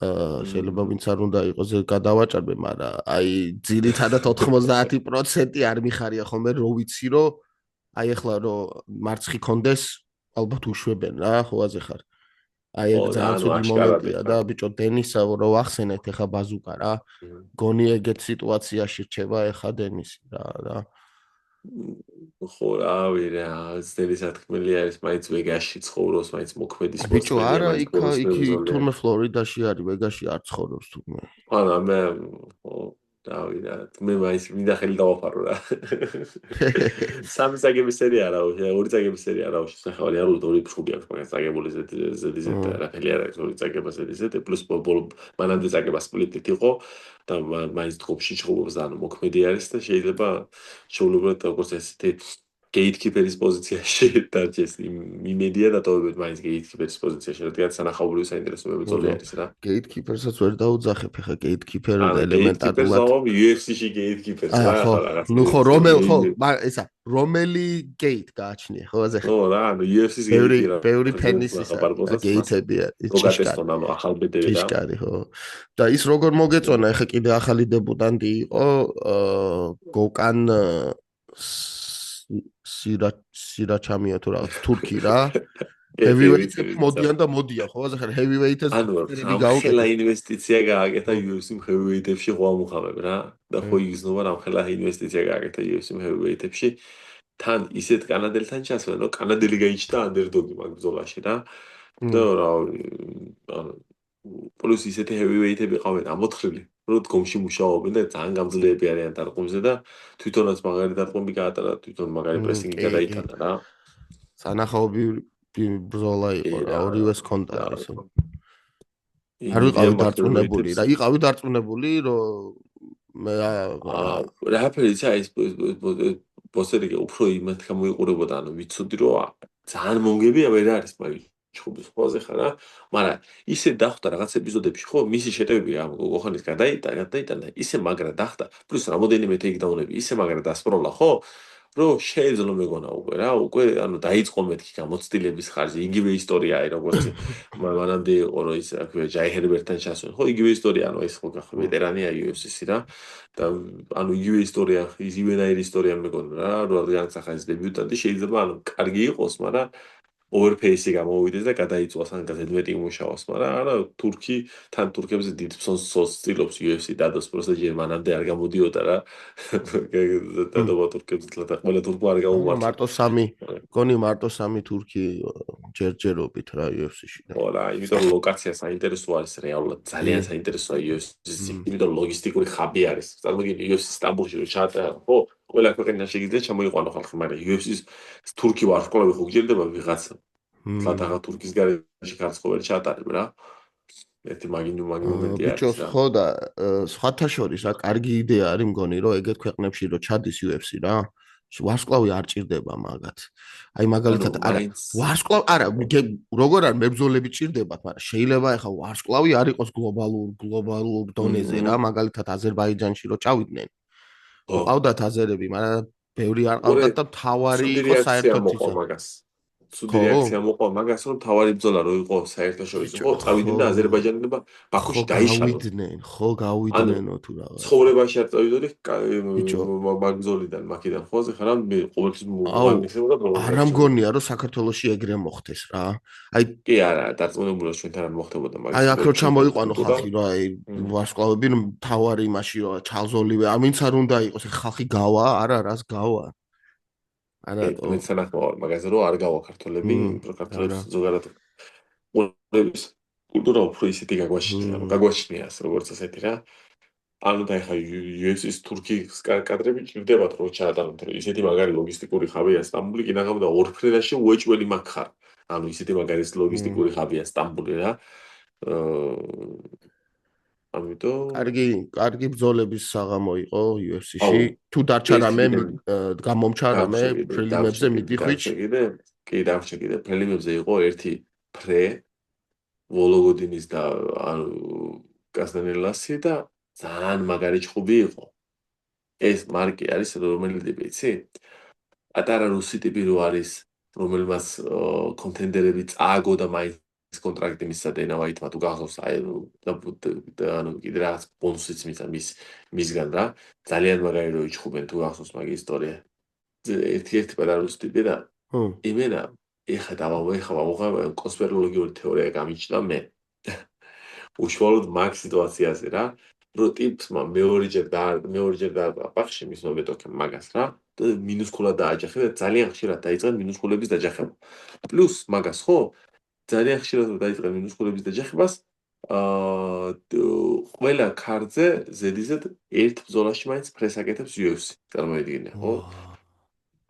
შეიძლება ვინც არ უნდა იყოს გადავაჭარბე, მაგრამ აი ძირითადად 90% არ მიხარია ხოლმე რო ვიცი რომ აი ახლა რომ მარცხი კონდეს ალბათ უშვებენ რა, ხო აზეხარ. აი ეგ ძალიან ცუდი მომენტია და ბიჭო დენისა რო ახსენეთ ახლა ბაზუკა რა. გონი ეგეთ სიტუაციაში რჩება ახლა დენისი რა. ხო რავი რა, ძნელი სათქმელი არის, მაინც ვეგაში ცხოვრობს, მაინც მოქმედის მოსწრებია. ბიჭო არა, იქ თურმე ფლორიდაში არის, ვეგაში არ ცხოვრობს თურმე. არა, მე რავი რა მე მაინც მინდა ხელი დავაფარო რა სამი წაგების სერია არა ორი წაგების სერია არა შესაძლოა არ უნდა ორი ფხუბი აქვს მაგას წაგებული ზედიზედ რაფელი არ აქვს ორი წაგება ზედიზედ პლუს მანამდე წაგება სპლიტით იყო და მაინც ჯგუფში ჩხუბობს და ანუ მოქმედი არის და შეიძლება შეუძლებლად როგორც ესეთი gatekeeper-ის პოზიციაში დარჩეს იმედია დატოვებთ მაინც gatekeeper-ის პოზიციაში რადგან სანახაობრივი საინტერესო მებრძოლი არის რა gatekeeper-საც ვერ დაუძახებ ხა gatekeeper ელემენტარულად UFC-ში gatekeeper-ს რა ხო რაღაც ნუ ხო ხო ესა რომელი gate გააჩნია ხო აზე ხო რა ანუ UFC-ს gatekeeper ბევრი ფენის ისა gate-ები ჩიშკარი ანუ ახალბედები და ჩიშკარი ხო და ის როგორ მოგეწონა ეხა კიდე ახალი დებუტანტი იყო გოკან სირაჩამია თუ რაღაც თურქი რა heavyweight-ები მოდიან და მოდიან ხო ასე ხარ heavyweight-ს ანუ ხელა ინვესტიცია გააკეთა UFC heavyweight-ებში ხო ამუხამებ რა და ხო იგრძნობა რა ხელა ინვესტიცია გააკეთა UFC heavyweight-ებში თან ისეთ კანადელთან ჩასვლა რომ კანადელი გაიჩნდა underdog-ი მაგ ბრძოლაში რა და რა ანუ პლუს ისეთი heavyweight-ები ყავენ ამოთხრილი რომ დგომში მუშაობენ და ძალიან გამძლეები არიან დარტყმებზე და თვითონაც მაგარი დარტყმები გაატარა თვითონ მაგარი პრესინგი გადაიტანა რა სანახაობრივი ბრძოლა იყო რა ორივეს ჰქონდა ისე არ ვიყავი დარწმუნებული რა იყავი დარწმუნებული რომ მე რაფერი ცა ის პოსტერი უფრო იმათ გამოიყურებოდა ანუ ვიცოდი რომ ძალიან მონგებია ვერ არის მაგის ჩხუბის ყველაზე ხარა მაგრამ ისე დახვდა რაღაც ეპიზოდებში ხო მისი შეტევები ამ გოხანის გადაიტანა ისე მაგრა დახვდა პლუს რამოდენიმე ტეიქდაუნები ისე მაგრა დასპროლა ხო რომ შეიძლება მეგონა უკვე რა უკვე ანუ დაიწყო მეთქი გამოცდილების ხარჯი იგივე ისტორიაა როგორც მანამდე იყო რომ ის აქვე ჯაი ჰერბერტთან ჩასვენ ხო იგივე ისტორია ანუ ეს ხო გახო ვეტერანია UFC-ში რა და ანუ იგივე ისტორია იზივენაირი ისტორია მეგონა რა რადგან ახალი დებიუტანტი შეიძლება ანუ კარგი იყოს მაგრამ overpace-ი გამოვიდეს და გადაიწვას ან გაზედმეტი იმუშაოს, მაგრამ არა თურქი თან თურქებზე დიდ ფსონს ცდილობს UFC დადოს, просто ჯერ მანამდე არ გამოდიოდა რა. დადობა თურქებზე და ყველა თურქი არ გაუმართა. მარტო 3, გონი მარტო 3 თურქი ჯერჯერობით რა UFC-ში. ხო რა, იმიტომ ლოკაცია საინტერესო არის რეალურად, ძალიან საინტერესოა UFC-ში, იმიტომ ლოგისტიკური ხაბი არის. წარმოგიდგენთ UFC სტამბოლში რომ ჩაატარა, ხო? ყველა ქვეყანაში შეიძლება ჩამოიყვანო ხალხი, მაგრამ UFC-ს თურქი ვარსკვლავი ხო გჯერდება ვიღაცა. თლათაღა თურქის გარეშე ქართს ხო ვერ ჩაატარებ რა. ერთი მაგინუ მომენტი არის. ბიჭო, ხო და სხვათა შორის რა კარგი იდეა არის მგონი რომ ეგეთ ქვეყნებში რომ ჩადის UFC რა. ვარსკვლავი არ ჭირდება მაგათ. აი მაგალითად არა ვარსკვლავი არა როგორ არ მებრძოლები ჭირდებათ, მაგრამ შეიძლება ახლა ვარსკვლავი არ იყოს გლობალურ დონეზე რა, მაგალითად აზერბაიჯანში რომ წავიდნენ. ყავდათ აზერები, მაგრამ ბევრი არ ყავდათ და თავარი იყო საერთოდ ის. ცუდი რეაქცია მოყვა მაგას რომ თავარი ბრძოლა რო იყო საერთაშორისო ხო წავიდნენ და აზერბაიჯანელებმა ბაქოში დაიშალდნენ ხო გავიდნენო თუ რაღაც ცხოვრებაში არ წავიდოდი მაგ ბრძოლიდან მაქედან ხო ზე ხარ მე ყოველთვის მოგანიხებოდა არა მგონია რომ საქართველოში ეგრე მოხდეს რა აი კი არა დარწმუნებულა ჩვენთან არ მოხდებოდა მაგას აი აქ რო ჩამოიყვანო ხალხი რა აი ვარსკვლავები რომ თავარი იმაში რა ჩალზოლივე ამინც არ უნდა იყოს ხალხი გავა არა რას გავა არა მე სანახმო მაგაზე რომ არ გავა ქართველები ქართველებს ზოგადად ყურების კულტურა უფრო ისეთი გაგვაშნია როგორც ასეთი რა ანუ და ეხა UFC-ის თურქიის კადრები ჭირდებათ რომ ჩაატაროთ ისეთი მაგარი ლოგისტიკური ხაბია სტამბული კი ნახავდა ორფრენაში უეჭველი მაგ ხარ ანუ ისეთი მაგარი ლოგისტიკური ხაბია სტამბული რა ამიტომ კარგი ბრძოლების საღამო იყო UFC-ში თუ დარჩა რამე გამომჩა რამე პრელიმებზე მიდიხვით კი დარჩა კიდე პრელიმებზე იყო ერთი ფრე ვოლოგოდინის და ანუ კასტანელასი და ძალიან მაგარი ჭუბი იყო ეს მარკი არის რომელი ტიპი იცი პატარა რუსი ტიპი რო არის რომელმაც კონტენდერები წააგო და მაინც კონტრაქტი მისცა დენა ვაიტმა თუ გახსოვს აი და ანუ კიდე რაღაც ბონუსიც მისცა მისგან რა ძალიან მაგარი რო იჭუბენ თუ გახსოვს მაგ ისტორია ერთი პატარუს ტიპი და იმენა ეხა დავავეხა კონსპიროლოგიური თეორია გამიჩნდა მე უშუალოდ მაგ სიტუაციაზე რა რო ტიპმა მეორეჯერ პახში მისმა მეტოქემ მაგას რა და მინუსკულად დააჯახე და ძალიან ხშირად დაიწყე მინუსკულების დაჯახება პლუს მაგას ხო ძალიან ხშირად დაიწყე მინუსკულების დაჯახებას ყველა ქარდზე ზედიზედ ერთ ბრძოლაში მაინც ფრეს აკეთებს UFC. წარმოიდგინე, ხო?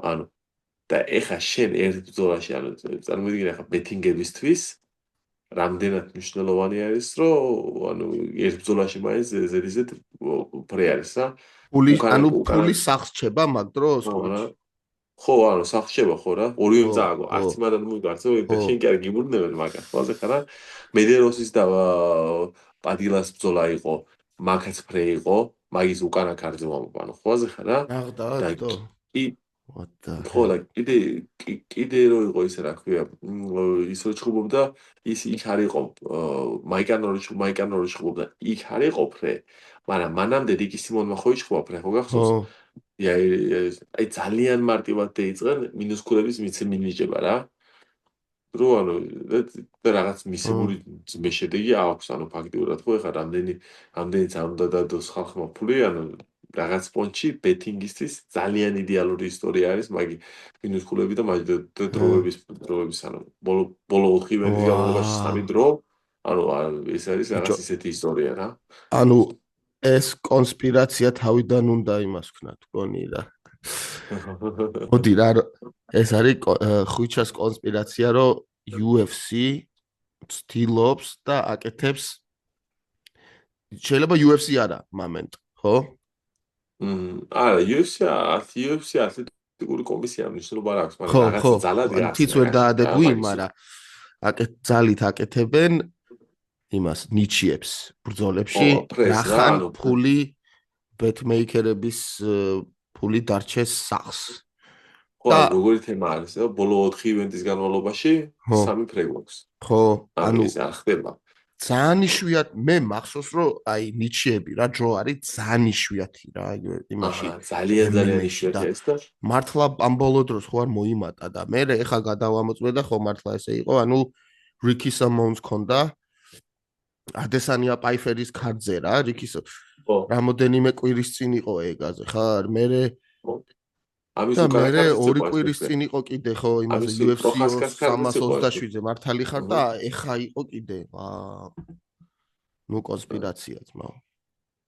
ანუ და ეხა შენ ერთ ბრძოლაში, ანუ წარმოიდგინე ეხა ბეტინგებისთვის რამდენად მნიშვნელოვანი არის, რომ ანუ ერთ ბრძოლაში მაინც ზედიზედ ფრე არის, რა? ფული სახს ჩება მაგ დროს, ხოჩი. ხო, ანუ სახშება ხო რა, ორივე წააგო, არც იმადან მოიგარცო, შენ კი არ გიბურნებენ მაგას, ხოზე ხარა. მედეროსის და პადილას ბრძოლა იყო, მაგაც ფრე იყო, მაგის უკანა ქარზე მომყანო, ხოზე ხარა. და კი ხო და კიდე რო იყო ისე რა ქვია, ის რო ჩხუბობდა, ის იქ არ იყო, მაიკანორი ჩხუბობდა, იქ არ იყო ფრე, მაგრამ მანამდე რიკი სიმონმა ხო იჩხუბა ფრე, ხო გახსოვს? აი ძალიან მარტივად დაიწყენ მინუსკულების მინიშება რა. რო ანუ და რაღაც მისებული მეშედეგი აქვს, ანუ ფაქტიურად ხო ეხა რამდენიც არ უნდა დადოს ხალხმა ფული, ანუ რაღაც პონჩი ბეტინგისთვის ძალიან იდეალური ისტორია არის, მაგი მინუსკულები და მაგ დროების, ანუ ბოლო 4 ივენტის განმავლობაში 3 დრო, ანუ ეს არის რაღაც ისეთი ისტორია რა. ანუ ეს კონსპირაცია თავიდან უნდა იმას ვქნა თქონი რა. მოდი რა ეს არის ხუჩას კონსპირაცია რომ UFC ცდილობს და აკეთებს შეიძლება UFC არა მომენტ ხო? არა UFC ათლეტიკური კომისია მნიშვნელობა არ აქვს, მაგრამ რაღაც ძალად არის. თიც ვერ დაადებუი, მაგრამ ძალით აკეთებენ იმას ნიჩიებს ბრძოლებში რახან ფული ბეტმეიკერების ფული დარჩეს სახს. და როგორი თემა არის, ბოლო 4 ივენტის განმავლობაში 3 ფრე გვაქვს. ხო, ანუ ეს არ ხდება. ძალიან იშვიათ მე მახსოვს რომ აი ნიჩიები რა ჯო არის ძალიან იშვიათი რა იმაში ძალიან იშვიათი ეს და მართლა ამ ბოლო დროს ხო არ მოიმატა და მე ეხა გადავამოწმე და ხო მართლა ესე იყო ანუ რიკი სამონს ქონდა ადესანია პაიფერის ქარდზე რა რიკის რამოდენიმე კვირის წინ იყო ეგაზე ხარ მე ამის უკანა ორი კვირის წინ იყო კიდე ხო იმაზე UFC 327-ზე მართალი ხარ და ეხა იყო კიდე ნუ კონსპირაციაც მაო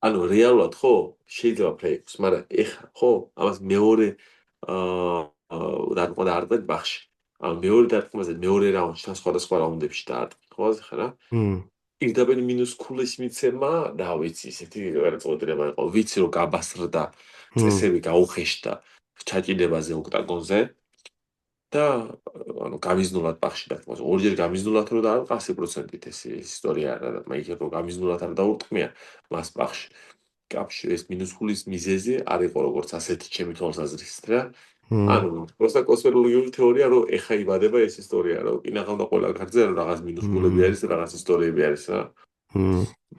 ანუ რეალურად ხო შეიძლება ფრეიქს მაგრამ ეხა ხო ამას მეორე დარტყმა დაარტყეთ ბახში ანუ მეორე დარტყმაზე მეორე რაუნდში თან სხვადასხვა რაუნდებში დაარტყით ხო ხარ რა პირდაპირ მინუსკულის მიცემა და ვიცი ისეთი გადაწყვეტილება იყო ვიცი რომ გაბასრდა წესები გაუხეშდა ჩაჭიდებაზე ოქტაგონზე და ანუ გამიზნულად ბახში დარტყმას ორჯერ გამიზნულად რო და 100%-ით ეს ისტორია რა მაიქე რომ გამიზნულად არ დაურტყმია მას ბახში კაფში ეს მინუსკულის მიზეზი არ იყო როგორც ასეთი ჩემი თვალსაზრისით რა ანუ პროსტა კონსპიროლოგიური თეორია რომ ეხა იბადება ეს ისტორია რომ კინაღამდა ყველა ქარდზე რომ რაღაც მინუსკულები არის და რაღაც ისტორიები არის რა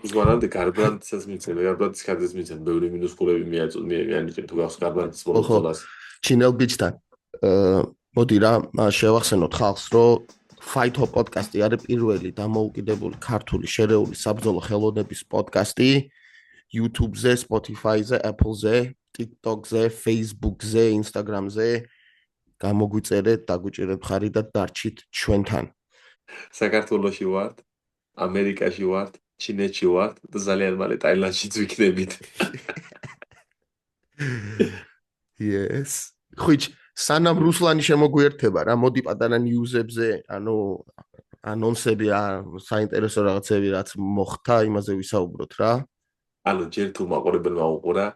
უზმანამდე გარბანცას მიცემ გარბანცის ქარდზეც მიცემ ბევრი მინუსკულები მიანიჭე თუ გავს გარბანცის ბოლოს ჩინელ ბიჭთან მოდი რა შევახსენოთ ხალხს რომ Fight-Hop პოდკასტი არის პირველი დამოუკიდებელი ქართული შერეული საბრძოლო ხელოვნების პოდკასტი YouTube-ზე, Spotify-ზე, Apple-ზე, TikTok-ზე, Facebook-ზე, Instagram-ზე გამოგვიწერეთ, დაგვიჭერეთ მხარი და დარჩით ჩვენთან. საქართველოში ვართ, ამერიკაში ვართ, ჩინეთში ვართ და ძალიან მალე ტაილანდშიც ვიქნებით. Yes. ხუჩ სანამ რუსლანი შემოგვიერთება რა მოდი პატარა ნიუზებზე ანუ ანონსები საინტერესო რაღაცები რაც მოხდა იმაზე ვისაუბროთ რა ანუ ჯერ თუ მაყურებელმა უყურა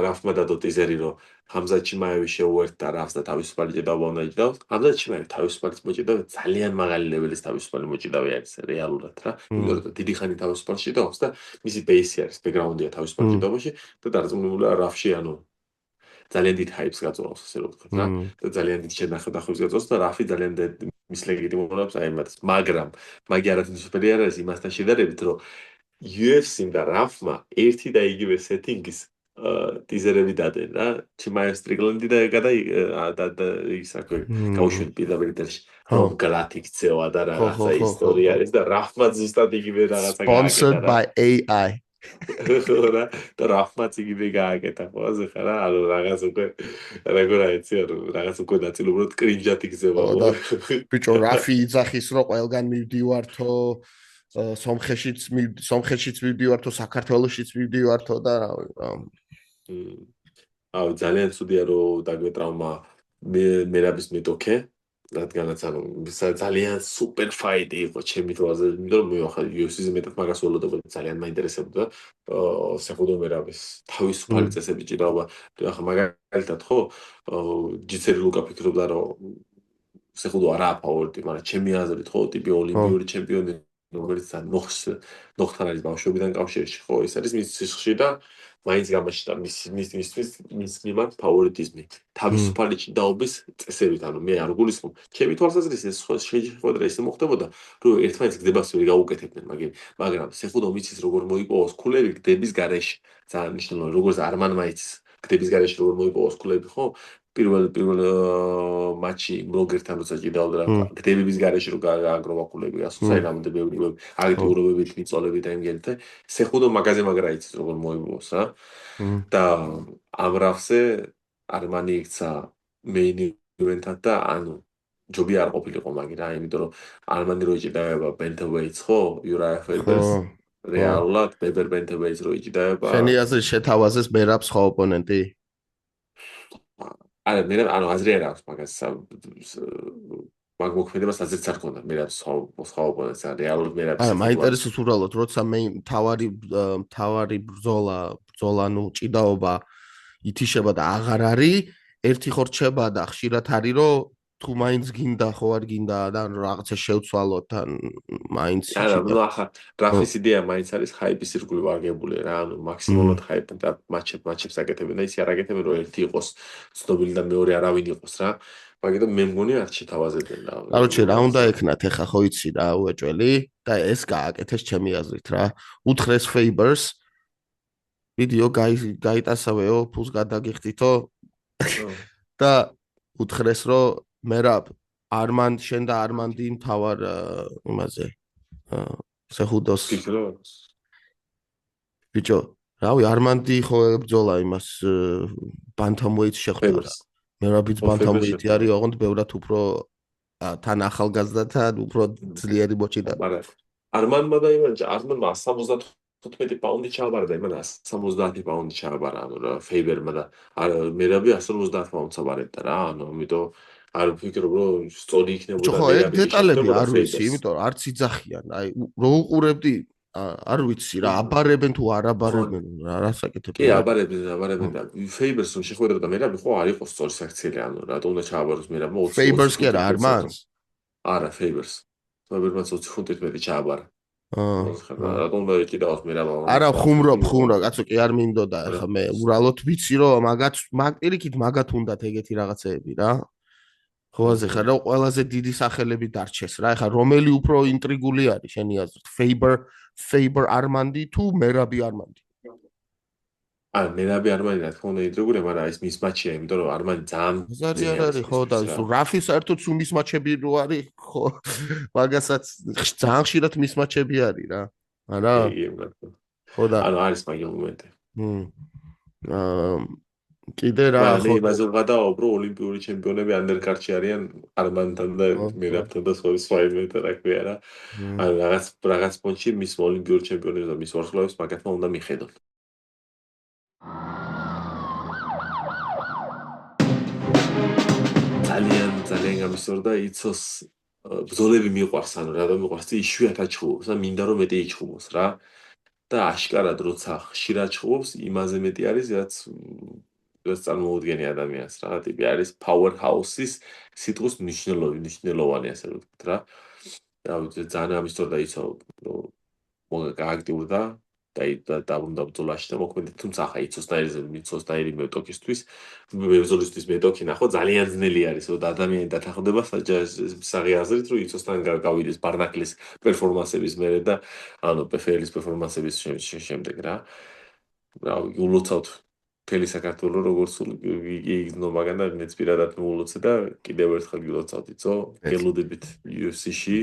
რაფმა და დოტიზერი რომ ხამზა ჩიმაევი შეუერთდა რაფს და თავისუფალი ჭიდაობა უნდა იჭდავს ხამზა ჩიმაევი თავისუფალი მოჭიდავე ძალიან მაღალი ლეველის თავისუფალი მოჭიდავე არის რეალურად რა იმიტომ რომ დიდი ხანი თავისუფალი ჭიდავს და მისი ბეისი არის ბექგრაუნდია თავისუფალი ჭიდაობაში და დარწმუნებულია რაფში ანუ ძალიან დიდ ჰაიპს გაწვავს ასე რომ ვთქვათ რა და ძალიან დიდ შენახებას გაწვავს და რაფი ძალიან მის ლეგიტიმურობს აი მას მაგრამ მაგი არაფერი სუპერი არ არის იმასთან შედარებით რომ UFC-მ და რაფმა ერთი და იგივე სეტინგის ტიზერები დადენ რა ჩიმაევ სტრიგლენდი და ის აქვე გაუშვით პირდაპირ ეთერში რომ გრაფიკცევა და რაღაცა ისტორია არის და რაფმა ზუსტად იგივე რაღაცა Sponsored by AI რა და რაფმაც იგივე გააკეთა ყველაზე ხარა ანუ რაღაც უკვე როგორ აიცი ანუ რაღაც უკვე ნაწილობრივად კრინჯად იქცევა და ბიჭო რაფი იძახის რომ ყველგან მივდივართო სომხეთშიც მივდივართო საქართველოსშიც მივდივართო და აუ ძალიან ცუდია რომ დაგვეტრაუმა მერაბის მეტოქე რადგანაც ანუ ძალიან სუპერ ფაიტი იყო ჩემი თვალზე იმიტომ რომ მე ახლა UFC-ზე მეტად მაგას ველოდებოდი ძალიან მაინტერესებდა სეხუდო მერაბის თავისუფალი წესები ჭირაობა ახლა მაგალითად ხო ჯიცერი ლუკა ფიქრობდა რომ სეხუდო არაა ფავორიტი მაგრამ ჩემი აზრით ხო ტიპი ოლიმპიური ჩემპიონი რომელიც ნოხთან არის ბავშვობიდან კავშირში ხო ეს არის მის სისხლში და მაინც გამაშიტა მის მიმართ ფავორიტიზმი თავისუფალი ჭიდაობის წესებით ანუ მე არ გულისხმობ ჩემი თვალსაზრისით ეს შეხვედრა ისე მოხდებოდა რომ ერთმანეთს გდებას ვერ გაუკეთებდნენ მაგრამ სეხუდო მიცის როგორ მოიპოვოს ქულები გდების გარეშე ძალიან მნიშვნელოვანი როგორც არმანმა იცის გდების გარეშე როგორ მოიპოვოს ქულები ხო პირველ მატჩი მოგერთან როცა ჭიდაობდა გდებების გარეშე რო გააგროვა ქულები ასოცა რამოდე ბევრი აგიტურებებით მიწოლებით და იმგენთე სეხუდო მაგაზე მაგრა იცის როგორ მოიპოვოს რა და ამ რახზე არმანი იქცა მეინ ივენთად და ანუ ჯობი არ ყოფილიყო მაგირა იმიტომ რომ არმანი რო იჭიდაება ბენთოვეიტს ხო იურაია ფერბერს რეალურად ბებერ ბენთოვეიტს რო იჭიდაება შენი აზრით შეთავაზეს მერაბს ხო ოპონენტი არა მე ანუ აზრი არ აქვს მაგას მაგ მოქმედებას აზრიც არ ქონდა მერაბს სხვა ოპონენტს რეალურად მერაბს არა მაინტერესებს უბრალოდ როცა მე თავარი ბრძოლა ნუ ჭიდაობა ითიშება და აღარ არის ერთი ხო რჩება და ხშირად არის რომ თუ მაინც გინდა ხო არ გინდა და რაღაცა შევცვალოთ ან მაინც არა ნუ ახლა გრაფის იდეა მაინც არის ჰაიპის ირგვლივ აგებული რა ანუ მაქსიმალურად ჰაიპი და მატჩებს აკეთებენ და ისე არ აკეთებენ რომ ერთი იყოს ცნობილი და მეორე არავინ იყოს რა მაგიტომ მე მგონი არ შეთავაზებენ რა კაროჩე რა უნდა ეკნათ ეხა ხო იცი რა უეჭველი და ეს გააკეთეს ჩემი აზრით რა უთხრეს Fabers ვიდეო გაიტასავეო ფულს გადაგიხდითო და უთხრეს რომ მერაბ შენ და არმანდი მთავარ იმაზე სეხუდოს ბიჭო რავი არმანდი ხო ებძოლა იმას ბანთამვეიტს შეხვდა მერაბიც ბანთამვეიტი არის ოღონდ ბევრად უფრო თან ახალგაზრდათან უფრო ძლიერი მოჭიდა მაგრამ არმანმა და იმანჯა არმანმა 175 პაუნდი ჩააბარა და იმან 170 პაუნდი ჩააბარა ანუ რა ფეიბერმა და მერაბი 150 პაუნდს აბარებდა რა ანუ ამიტომ არ ვფიქრობ რომ სწორი იქნებოდა ხო ეგ დეტალები არ ვიცი იმიტომ არც იძახიან აი რო უყურებდი არ ვიცი რა აბარებენ თუ არ აბარებენ რა რასაკეთებ კი აბარებენ და ფეიბერს რომ შეხვედრა და მერაბი ხო არ იყო სწორი საქციელი ანუ რატო უნდა ჩააბაროს მერაბმა 20 ფეიბერს კი არა არმანს არა ფეიბერს ფეიბერმა 20 ფუნტით მეტი ჩააბარა რატო უნდა იყიდაოს მერაბმა არა ხუმრობ კაცო კი არ მინდოდა ხა მე ურალოდ ვიცი რომ მაგ პირიქით მაგათ უნდათ ეგეთი რაღაცეები რა ხოაზე ხარ რა ყველაზე დიდი სახელები დარჩეს რა ეხა რომელი უფრო ინტრიგული არის შენი აზრით Faber არმანდი თუ მერაბი არმანდი ან მერაბი არმანი რა თქმა უნდა ინტრიგულია მაგრამ ეს მის მატჩია იმიტომ რომ არმანი ძალიან არის ხო და რაფი საერთოდ სულ მის მატჩები რო არის ხო მაგასაც ძალიან ხშირად მის მატჩები არის რა არა ხო და ანუ არის მაგ მომენტი კიდე რა ხო იმაზე ვღადაობ რომ ოლიმპიური ჩემპიონები ანდერკარტში არიან არმანთან და მერაბთან და სხვა იმეთა რა ქვია რა ანუ რაღაც პონჩი მის ოლიმპიური ჩემპიონებს და მის ვარსკვლავებს მაგათმა უნდა მიხედონ ძალიან გამისწორდა იცოს ბრძოლები მიყვარს ანუ რა მიყვარს იშვიათად ჩხუბობს და მინდა რომ მეტი იჩხუბოს რა და აშკარად როცა ხშირად ჩხუბობს იმაზე მეტი არის რაც წარმოუდგენი ადამიანს რა ტიპი არის power house-ის სიტყვის მნიშვნელოვანი ასე ვთქვით რა და ძალიან გამისწორდა იცო რომ გააქტიურდა და დაბრუნდა ბრძოლაში და მოქმედი თუმცა ახლა იცოსნაირი მეტოქისთვის მებრძოლისთვის მეტოქი ნახო ძალიან ძნელი არის რომ ადამიანი დათანხმდება საღი აზრით რომ იცოსთან გავიდეს ბარნაკლის პერფორმანსების მერე და ანუ პფლ-ის პერფორმანსების შემდეგ რა ულოცავთ მთელი საქართველო როგორც იგნო მაგან და მეც პირადად მოულოცე და კიდევ ერთხელ გილოცავთ იცო გელოდებით UFC-ში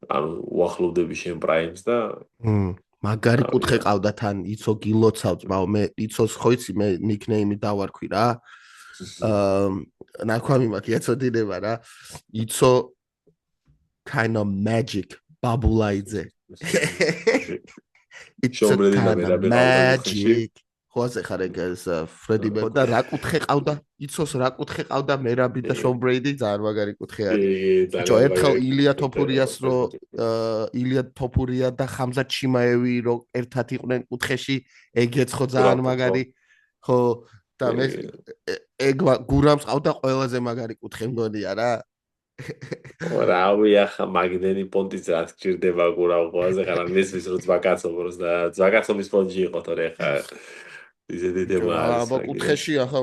ანუ უახლოვდები შენ პრაიმს და მაგარი კუთხე ყავდა თან იცო გილოცავ ძმაო მე იცოს ხო იცი მე ნიკნეიმი დავარქვი რა ნაქვამი მაქვს ეცოდინება რა იცო kind of magic ბაბულაიძე it's a kind of magic ხოაზე ხარ ეგ ფრედი მერკური და რა კუთხე ყავდა იცოს რა კუთხე ყავდა მერაბი და შონ ბრეიდი ძალიან მაგარი კუთხე არის ბიჭო ერთხელ ილია თოფურიას რო ილია თოფურია და ხამზა ჩიმაევი რო ერთად იყვნენ კუთხეში ეგეც ხო ძალიან მაგარი ხო და მე ეგ გურამს ყავდა ყველაზე მაგარი კუთხე მგონია რა რავი ახლა მაგდენი პონტიც რა გჭირდება გურავ ყველაზე ხარ მესმის რო ზვაკაცობს და ზვაკაცობის პონტი იყო თორე ხა ისეთი თემა არის აბა კუთხეში ახლა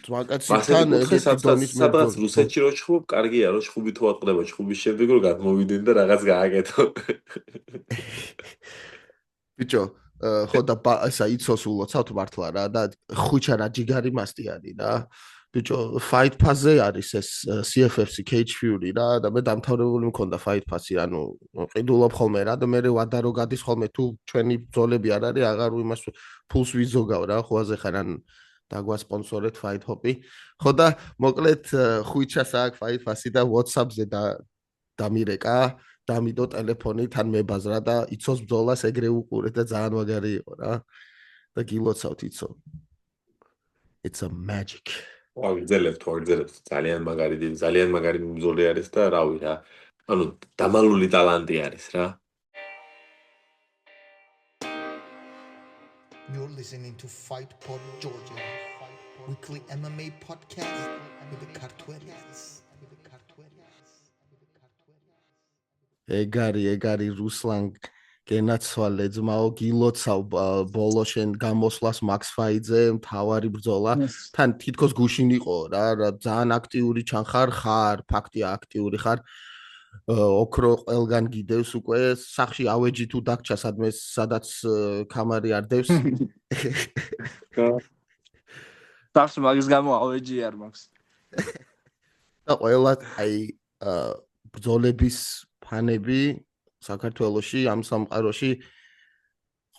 ზვაკაცთან ეგეთი დონის მე სადღაც რუსეთში რო ჩხუბ კარგია რო ჩხუბი თუ ატყდება ჩხუბის შემდეგ რო გადმოვიდნენ და რაღაც გააკეთო ბიჭო ხო და ესა იცოს ულოცავთ მართლა რა და ხუჩა რა ჯიგარი მასტი არის რა ბიჭო fight pass-ზე არის ეს CFFC Cage Fury რა და მე დამთავრებული მქონდა fight pass-ი ანუ ყიდულობ ხოლმე რა და მე ვადარო გადის ხოლმე თუ ჩვენი ბრძოლები არ არის აღარ იმას ფულს ვიზოგავ რა ხოაზე ხარ ან დაგვასპონსორეთ fight hop-ი ხო და მოკლედ ხუჩას აქ fight pass-ი და WhatsApp-ზე დამირეკა დამიდო ტელეფონი თან მებაზრა და იცოს ბრძოლას ეგრე უყურე და ძალიან მაგარი იყო რა და გილოცავთ იცო it's a magic ვაგრძელებთ ძალიან მაგარი ბრძოლი არის და რავი რა ანუ დამალული ტალანტი არის რა You're listening to Fight Pod Georgia weekly MMA podcast with the Kartwelians ეგარი რუსლან გენაცვალე ძმაო გილოცავ ბოლოშენ გამოსვლას მაქს ფაიძე მთავარი ბრძოლა თან თითქოს გუშინ იყო რა ძალიან აქტიური ჩანხარ ხარ ფაქტია აქტიური ხარ ოქრო ყველგან გიდევს უკვე სახში ავეჯი თუ დაგჭა სადმე სადაც კამარი არ დევს დარს მაგის გამო ავეჯი არ მაქვს და ყველა აი ბრძოლების ფანები საქართველოში ამ სამყაროში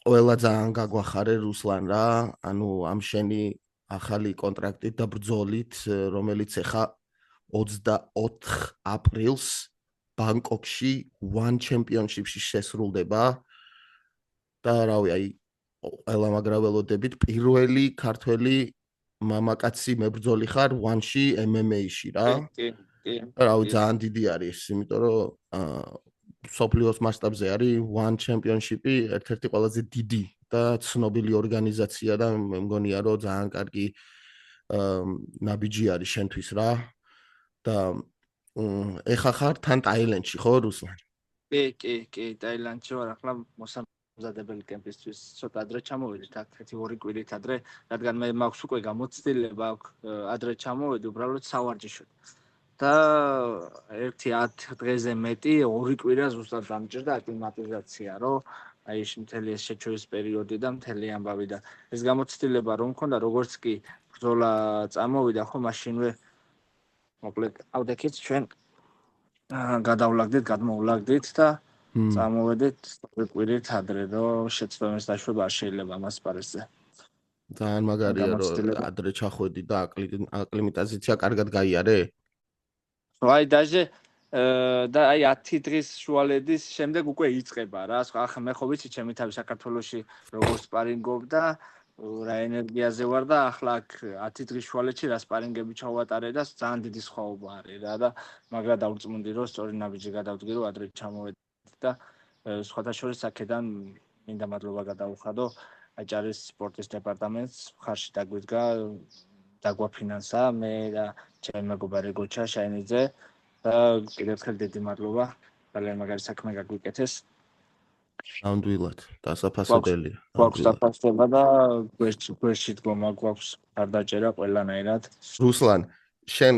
ყველა ძალიან გაგვახარე რუსლან რა ანუ ამ შენი ახალი კონტრაქტით და ბრძოლით რომელიც ეხა 24 აპრილს ბანგკოკში One Championship-ში შესრულდება და რავი აი ყველა მაგრაველოდებით პირველი ქართველი მამაკაცი მებრძოლი ხარ One-ში MMA-ში რა რავი ძალიან დიდი არის იმიტომ რომ სოფლიოს მასშტაბზე არის One Championship-ი ერთ-ერთი ყველაზე დიდი და ცნობილი ორგანიზაცია და მე მგონია რომ ძალიან კარგი ნაბიჯი არის შენთვის რა და ეხა ხარ თან ტაილანდში ხო რუსლან? კი ტაილანდში ვარ ახლა მოსამზადებელი კემპისთვის ცოტა ადრე ჩამოვედით აქ 1-2 კვირით ადრე რადგან მე მაქვს უკვე გამოცდილება აქვს ადრე ჩამოვედი უბრალოდ სავარჯიშოდ და 1-10 დღეზე მეტი 2 კვირა ზუსტად დამჭირდა აკლიმატიზაცია რომ აი მთელი ეს შეჩოვის პერიოდი და მთელი ამბავი და ეს გამოცდილება რომ მქონდა როგორც კი ბრძოლა წამოვიდა ხო მაშინვე მოკლედ ავდექით ჩვენ გადავლაგდით გადმოვლაგდით და წამოვედით 2 კვირით ადრე რომ შეცდომის დაშვება არ შეიძლება ამას პარიზზე ძალიან მაგარია რომ ადრე ჩახვედი და აკლიმატიზაცია კარგად გაიარე აი დაჟე და აი 10 დღის შუალედის შემდეგ უკვე იწყება რა ახლა მე ხო ვიცი ჩემი თავი საქართველოში როგორ სპარინგობ და რა ენერგიაზე ვარ და ახლა აქ 10 დღის შუალედში რა სპარინგები ჩავატარე და ძალიან დიდი სხვაობა არის რა და მაგრა დავრწმუნდი რომ სწორი ნაბიჯი გადავდგი რომ ადრე ჩამოვედი და სხვათა შორის აქედან მინდა მადლობა გადაუხადო აჭარის სპორტის დეპარტამენტს ხარში დაგვიდგა დაგვაფინანსა მე და ჩემი მეგობარი გოჩა შაინიძე და კიდევ ერთხელ დიდი მადლობა ძალიან მაგარი საქმე გაგვიკეთეს ნამდვილად დასაფასებელია გვაქვს საფასება და გვერდში დგომა გვაქვს არ დაჭერა ყველანაირად რუსლან შენ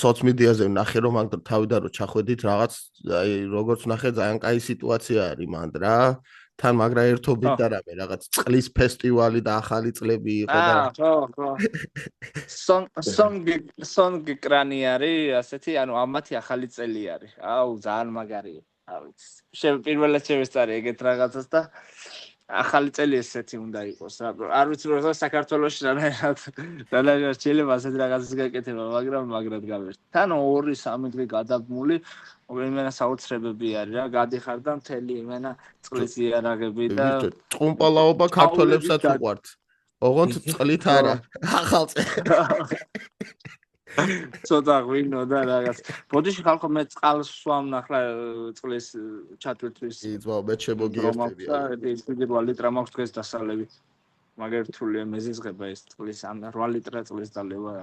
სოციუმედიაზე ვნახე რომ მაგ თავიდან რო ჩახვედით რაღაც აი როგორც ვნახე ძალიან კაი სიტუაცია არის მანდ რა თან მაგრა ერთობით და რამე რაღაც წყლის ფესტივალი და ახალი წლები იყო და ხო სონგი კრანი არის ასეთი ანუ ამათი ახალი წელი არის აუ ძალიან მაგარია პირველად შევესწარი ეგეთ რაღაცას და ახალი წელი ესეთი უნდა იყოს რა. არ ვიცი რომ საქართველოში რანაირად შეიძლება ასეთ რაღაცას გაკეთება, მაგრამ მაგრად გავერთ. თან 2-3 დღე გადაბმული, იმენა საოცრებები არის რა, გადიხარ და მთელი იმენა წყლის იარაღები და ჭუმპალაობა ქართველებსაც უყვართ. ოღონდ წყლით არა, ახალწელი. ცოტა ღვინო და რაღაც. ბოდიში ხალხო მე წყალს ვამნახლა წყლის ჩათვირთვის. იცვა მე შემოგიერთები. ეს 8 ლიტრა მაქვს დღეს დასალები. მაგერ რთულია მეზიზღება ეს წყლის ან 8 ლიტრა წყლის დალევა.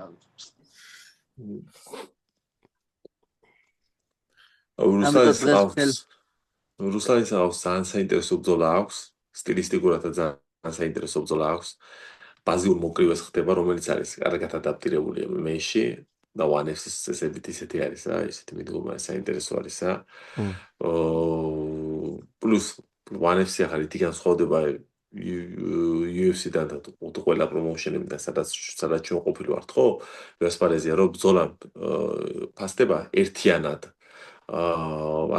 რუსლანის აქვს ძალიან საინტერესო ბრძოლა აქვს, სტილისტიკურად ძალიან საინტერესო ბრძოლა აქვს. ბაზიურ მოკრივეს ხდება, რომელიც არის კარგად ადაპტირებული MMA-ში და One FC-ს ესეთი არის რა, ესეთი მიდგომა საინტერესო არის რა. პლუს One FC ახალი თიგან სხვადება UFC-დან და ყველა პრომოუშენებიდან, სადაც ჩვენ ყოფილი ვართ, ხო? ვესპარეზია რომ ბრძოლა ფასდება ერთიანად.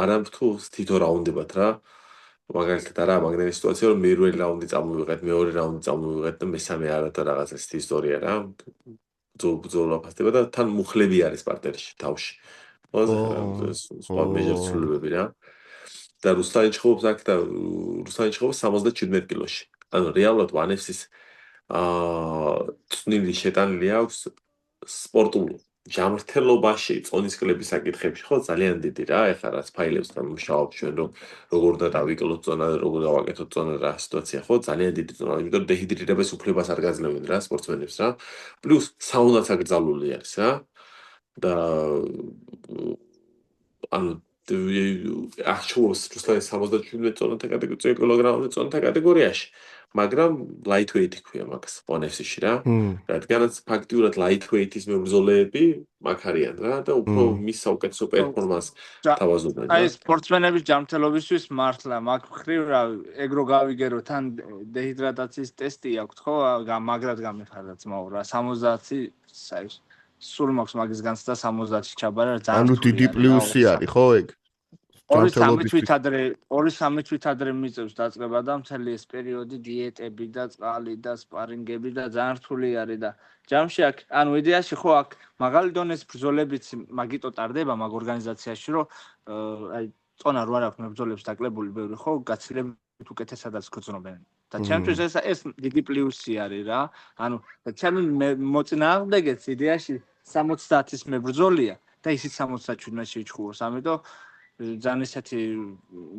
არამ თუ თითო რაუნდებად რა. მაგალითად არა მაგნერი სიტუაცია რომ პირველი რაუნდი წამოვიღეთ, მეორე რაუნდი წამოვიღეთ და მესამე არა და რაღაც ეს ისტორია რა. ბრძოლა ფასდება და თან მუხლები არის პარტერში, თავში. სხვა მეჟერცულებები რა. და რუსლანი ჩხობს აქ და რუსლანი ჩხობს 77 კილოში. ანუ რეალურად One FC-ს წვნილი შეტანილი აქვს სპორტულ ჯანმრთელობაში, წონის კლების საკითხებში, ხო, ძალიან დიდი რა, ეხლა რაც ფაილებს დამუშავებ ჩვენ რომ როგორ უნდა დავიკლოთ წონა, როგორ დავაკეთოთ წონა რა სიტუაცია, ხო, ძალიან დიდი წონა, იმიტომ რომ დეჰიდრირებას უფლებას არ გაძლევენ რა სპორტსმენებს რა. პლუს საუნდაც აკრძალული არის რა. და ანუ აღჩვენოს რუსლანის 77 კილოგრამოვანი წონათა კატეგორიაში. მაგრამ lightweight ქვია მაგას One FC-ში რა. რადგანაც ფაქტიურად lightweight-ის მებრძოლეები მაგ არიან რა და უფრო მის საუკეთესო პერფორმანსს თავაზობენ. აი სპორტსმენების ჯანმრთელობისთვის მართლა მაგ ხრივ რა ეგრო გავიგერო თან დეჰიდრატაციის ტესტი აქვს ხო? მაგრად გამიხარდა ძმაო რა 70 სულ მაქვს მაგის განცდა 70-ში ჩაბარა ძალიან. ანუ დიდი პლუსი არის ხო ეგ? 2-3 თვით ადრე მიწევს დაწყება და მთელი ეს პერიოდი დიეტები და წყალი და სპარინგები და ძალიან რთული არის და ჯამში აქ ანუ იდეაში ხო აქ მაღალი დონეს ბრძოლებიც მაგიტო ტარდება მაგ ორგანიზაციაში რომ აი წონა რო არ აქვს მებრძოლებს დაკლებული ბევრი ხო გაცილებით უკეთესადაც გრძნობენ და ჩემთვის ეს დიდი პლუსი არის რა ანუ ჩემი მოწინააღმდეგეც იდეაში 70-ის მებრძოლია და ისიც 77-ში იჩხუბოს ამიტომ ძალიან ისეთი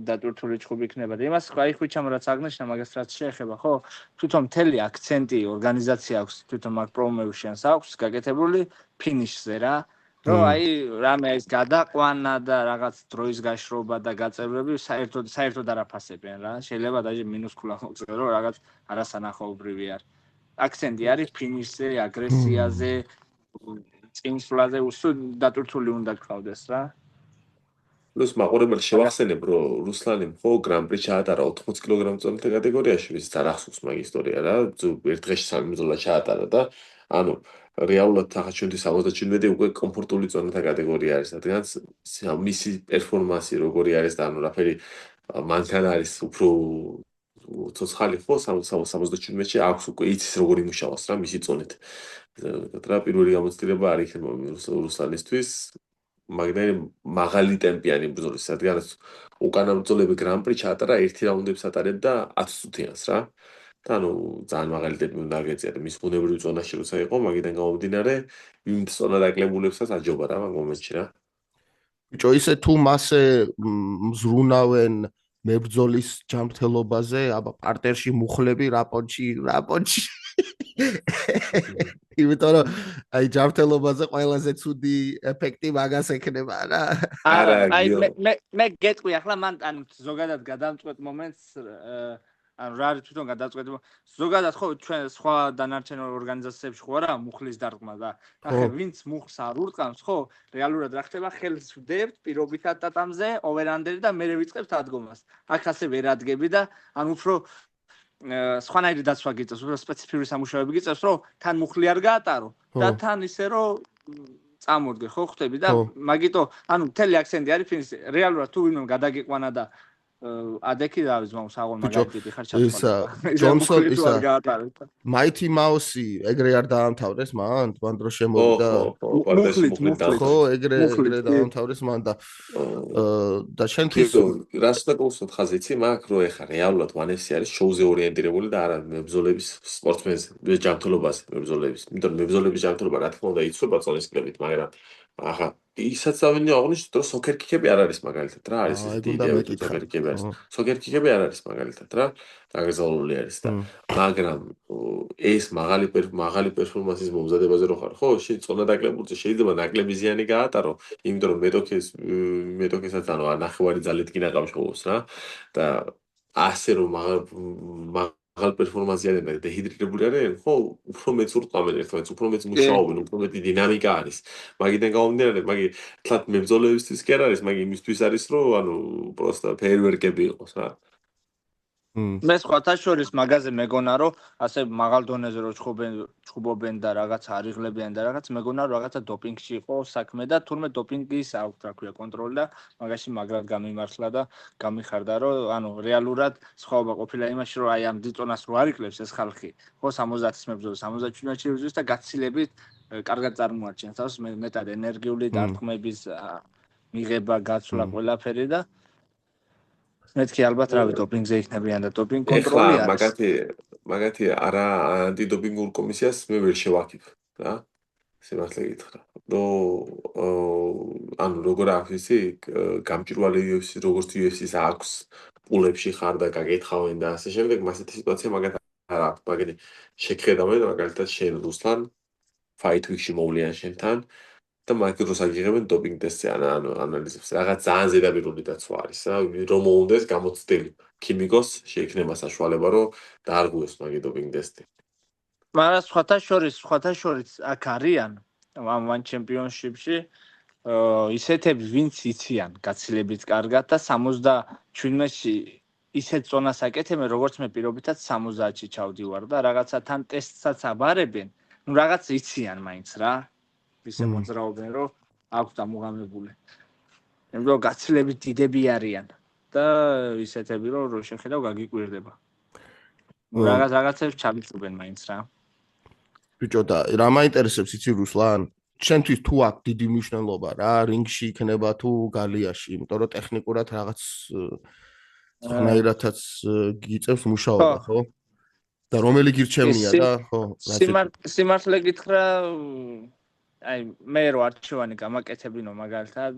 დატვირთული ჩხუბი იქნება და იმას ხო აი ხვიჩამ რაც აგნიშნა მაგას რაც შეეხება ხო თვითონ მთელი აქცენტი ორგანიზაცია აქვს თვითონ მაგ პრომოუშენს აქვს გაკეთებული ფინიშზე რა რომ აი რამე ის გადაყვანა და რაღაც დროის გაშრობა და გაწევრები საერთოდ არაფასებიან რა შეიძლება დაჟე მინუს ქულა მოწევ რომ რაღაც არასანახაობრივი არის აქცენტი არის ფინიშზე აგრესიაზე წინსვლაზე უსო დატვირთული უნდა გქავდეს რა პლუს მაყურებელს შევახსენებ რომ რუსლანი ხო გრან-პრი ჩაატარა 80 კილოგრამ წონათა კატეგორიაში ვის არ ახსოვს მაგ ისტორია რა ერთ დღეში 3 ბრძოლა ჩაატარა და ანუ რეალურად ახაჩვენდი 77 უკვე კომფორტული წონათა კატეგორია არის რადგან მისი პერფორმანსი როგორი არის და ანუ რაფერი მანთან არის უფრო ცოცხალი ხო 77-ში აქვს უკვე იცის როგორ იმუშავოს რა მისი წონით რა პირველი გამოცდილება არ იქნება რუსლანისთვის მაგნერი მაღალი ტემპიანი ბრძოლის რადგანაც უკანა ბრძოლები გრან-პრი ჩაატარა 1 რაუნდებს ატარებდა 10 წუთიანს რა და ანუ ძალიან მაღალი ტემპი უნდა აგეწია და მის ბუნებრივ ზონაში როცა იყო მაგიდან გამომდინარე იმ ზონა დაკლებულებსაც აჯობა რა მაგ მომენტში რა ბიჭო ისე თუ მასე მზრუნავენ მებრძოლის ჯანმრთელობაზე აბა პარტერში მუხლები რაპონჩი იმიტომ რომ აი ჯანმრთელობაზე ყველაზე ცუდი ეფექტი მაგას ექნება რა აი მე გეტყვი ახლა მან ანუ ზოგადად გადამწყვეტ მომენტს ანუ რა არის თვითონ გადაწყვეტი ზოგადად ხო ჩვენ სხვა დანარჩენ ორგანიზაციებში ხო არა მუხლის დარტყმა და ახლა ვინც მუხლს არ ურტყამს ხო რეალურად რა ხდება ხელს ვდებთ პირობითად ტატამზე ოვერანდერი და მე ვიწყებთ ადგომას აქ ასე ვერ ადგები და ანუ უფრო სხვანაირი დაცვა გიწევს, უფრო სპეციფიური სამუშაოები გიწევს, რომ თან მუხლი არ გაატარო და თან ისე რომ წამორდგე ხო ხვდები და მაგიტო ანუ მთელი აქცენტი არის ფილმის რეალურად თუ ვინმე გადაგიყვანა და ადექი დავის მაგ საღოლ მაგალითი ხარ ჩასწავლება ჯონსონ ისა Mighty Mouse ეგრე არ დაამთავრეს მან დრო შემოვიდა ხო ეგრე დაამთავრეს მან და შენთვის რას დაგუსვათ ხაზი იცი მაგ რო ეხა რეალურად ვანესი არის შოუზე ორიენტირებული და არა მებრძოლების სპორტსმენზე ჯანმრთელობაზე მებრძოლების იმიტომ მებრძოლების ჯანმრთელობა რა თქმა უნდა იცვება წონისკლებით მაგრამ ახლა ისაც დავინო აღნიშნოთ რომ სოკერკიკები არ არის მაგალითად რა არის ეს დიდი სოკერკიკები არის სოკერკიკები არ არის მაგალითად რა დაგზავნილი არის და მაგრამ ეს მაღალი პერფორმანსის მომზადებაზე რო ხარ ხო შეწონა დაკლებულზე შეიძლება ნაკლები ზიანი გაატარო იმიტომ რომ მეტოქესაც ანუ ნახევარი ძალით კი ნაყავს ხოლოს რა და ასე რომ მაღალ პერფორმანსიანი და დეჰიდრირებული არიან ხო უფრო მეც ურტყამენ ერთმანეთს უფრო მეც მუშაობენ უფრო მეტი დინამიკა არის მაგიდან გამომდინარე მაგი თლათ მებრძოლებისთვის კი არ არის მაგი იმისთვის არის რომ ანუ პროსტა ფეირვერკები იყოს რა მე სხვათა შორის მაგაზე მეგონა რომ ასე მაღალ დონეზე რომ ჩხუბობენ და რაღაც არიღლებიან და რაღაც მეგონა რომ რაღაცა დოპინგში იყო საქმე და თურმე დოპინგის აქვს რა ქვია კონტროლი და მაგაში მაგრად გამიმართლა და გამიხარდა რომ ანუ რეალურად სხვაობა ყოფილა იმაში რომ აი ამ დიწონას რო არიკლებს ეს ხალხი ხო 70-ის მებრძოლი 70-ში ვიზვის და გაცილებით კარგად წარმოაჩენს თავს მეტად ენერგიული დარტყმების მიღება გაცვლა ყველაფერი და მეთქი ალბათ რავი დოპინგზე იქნებიან და დოპინგ კონტროლი არის. მაგათი არა ანტიდოპინგურ კომისიას მე ვერ შევაქებ რა. სიმართლე გითხრა. ანუ როგორ აქვს ისი გამჭვირვალე UFC როგორც UFC-ს აქვს პულებში ხარ და გაკითხავენ და ასე შემდეგ მასეთი სიტუაცია მაგათ არ აქვს. მაგენი შეგხედავენ მაგალითად შენ რუსლან Fight Week-ში მოვლიან შენთან და მაგ დროს აგიღებენ დოპინგ ტესტზე ანუ ანალიზებს რაღაც ძალიან ზედაპირული დაცვა არის რა რომ მოუნდეს გამოცდილი ქიმიკოს შეიქნება საშუალება რომ დაარღვიოს მაგ დოპინგ ტესტი მაგრამ სხვათა შორის აქ არიან ამ ჩემპიონშიპში ისეთები ვინც იციან გაცილებით კარგად და 77-ში ისეთ ზონას აკეთებენ როგორც მე პირობითად 70-ში ჩავდივარ და რაღაცა თან ტესტსაც აბარებენ ნუ რაღაც იციან მაინც რა ისე მოძრაობენ რომ აქვს დამუღამებული. იმიტომ რომ გაცილებით დიდები არიან და ისეთები რომ შეხედავ გაგიკვირდება. რაღაცებს ჩამიწვენ მაინც რა. ბიჭო და რა მაინტერესებს იცი რუსლან? შენთვის თუ აქვს დიდი მნიშვნელობა რა რინგში იქნება თუ გალიაში, იმიტომ რომ ტექნიკურად რაღაც ხნაირადაც გიწევს მუშაობა, ხო? და რომელი გირჩევნია და ხო? სიმართლე გითხრა აი მე რო არჩევანი გამაკეთებინო მაგალითად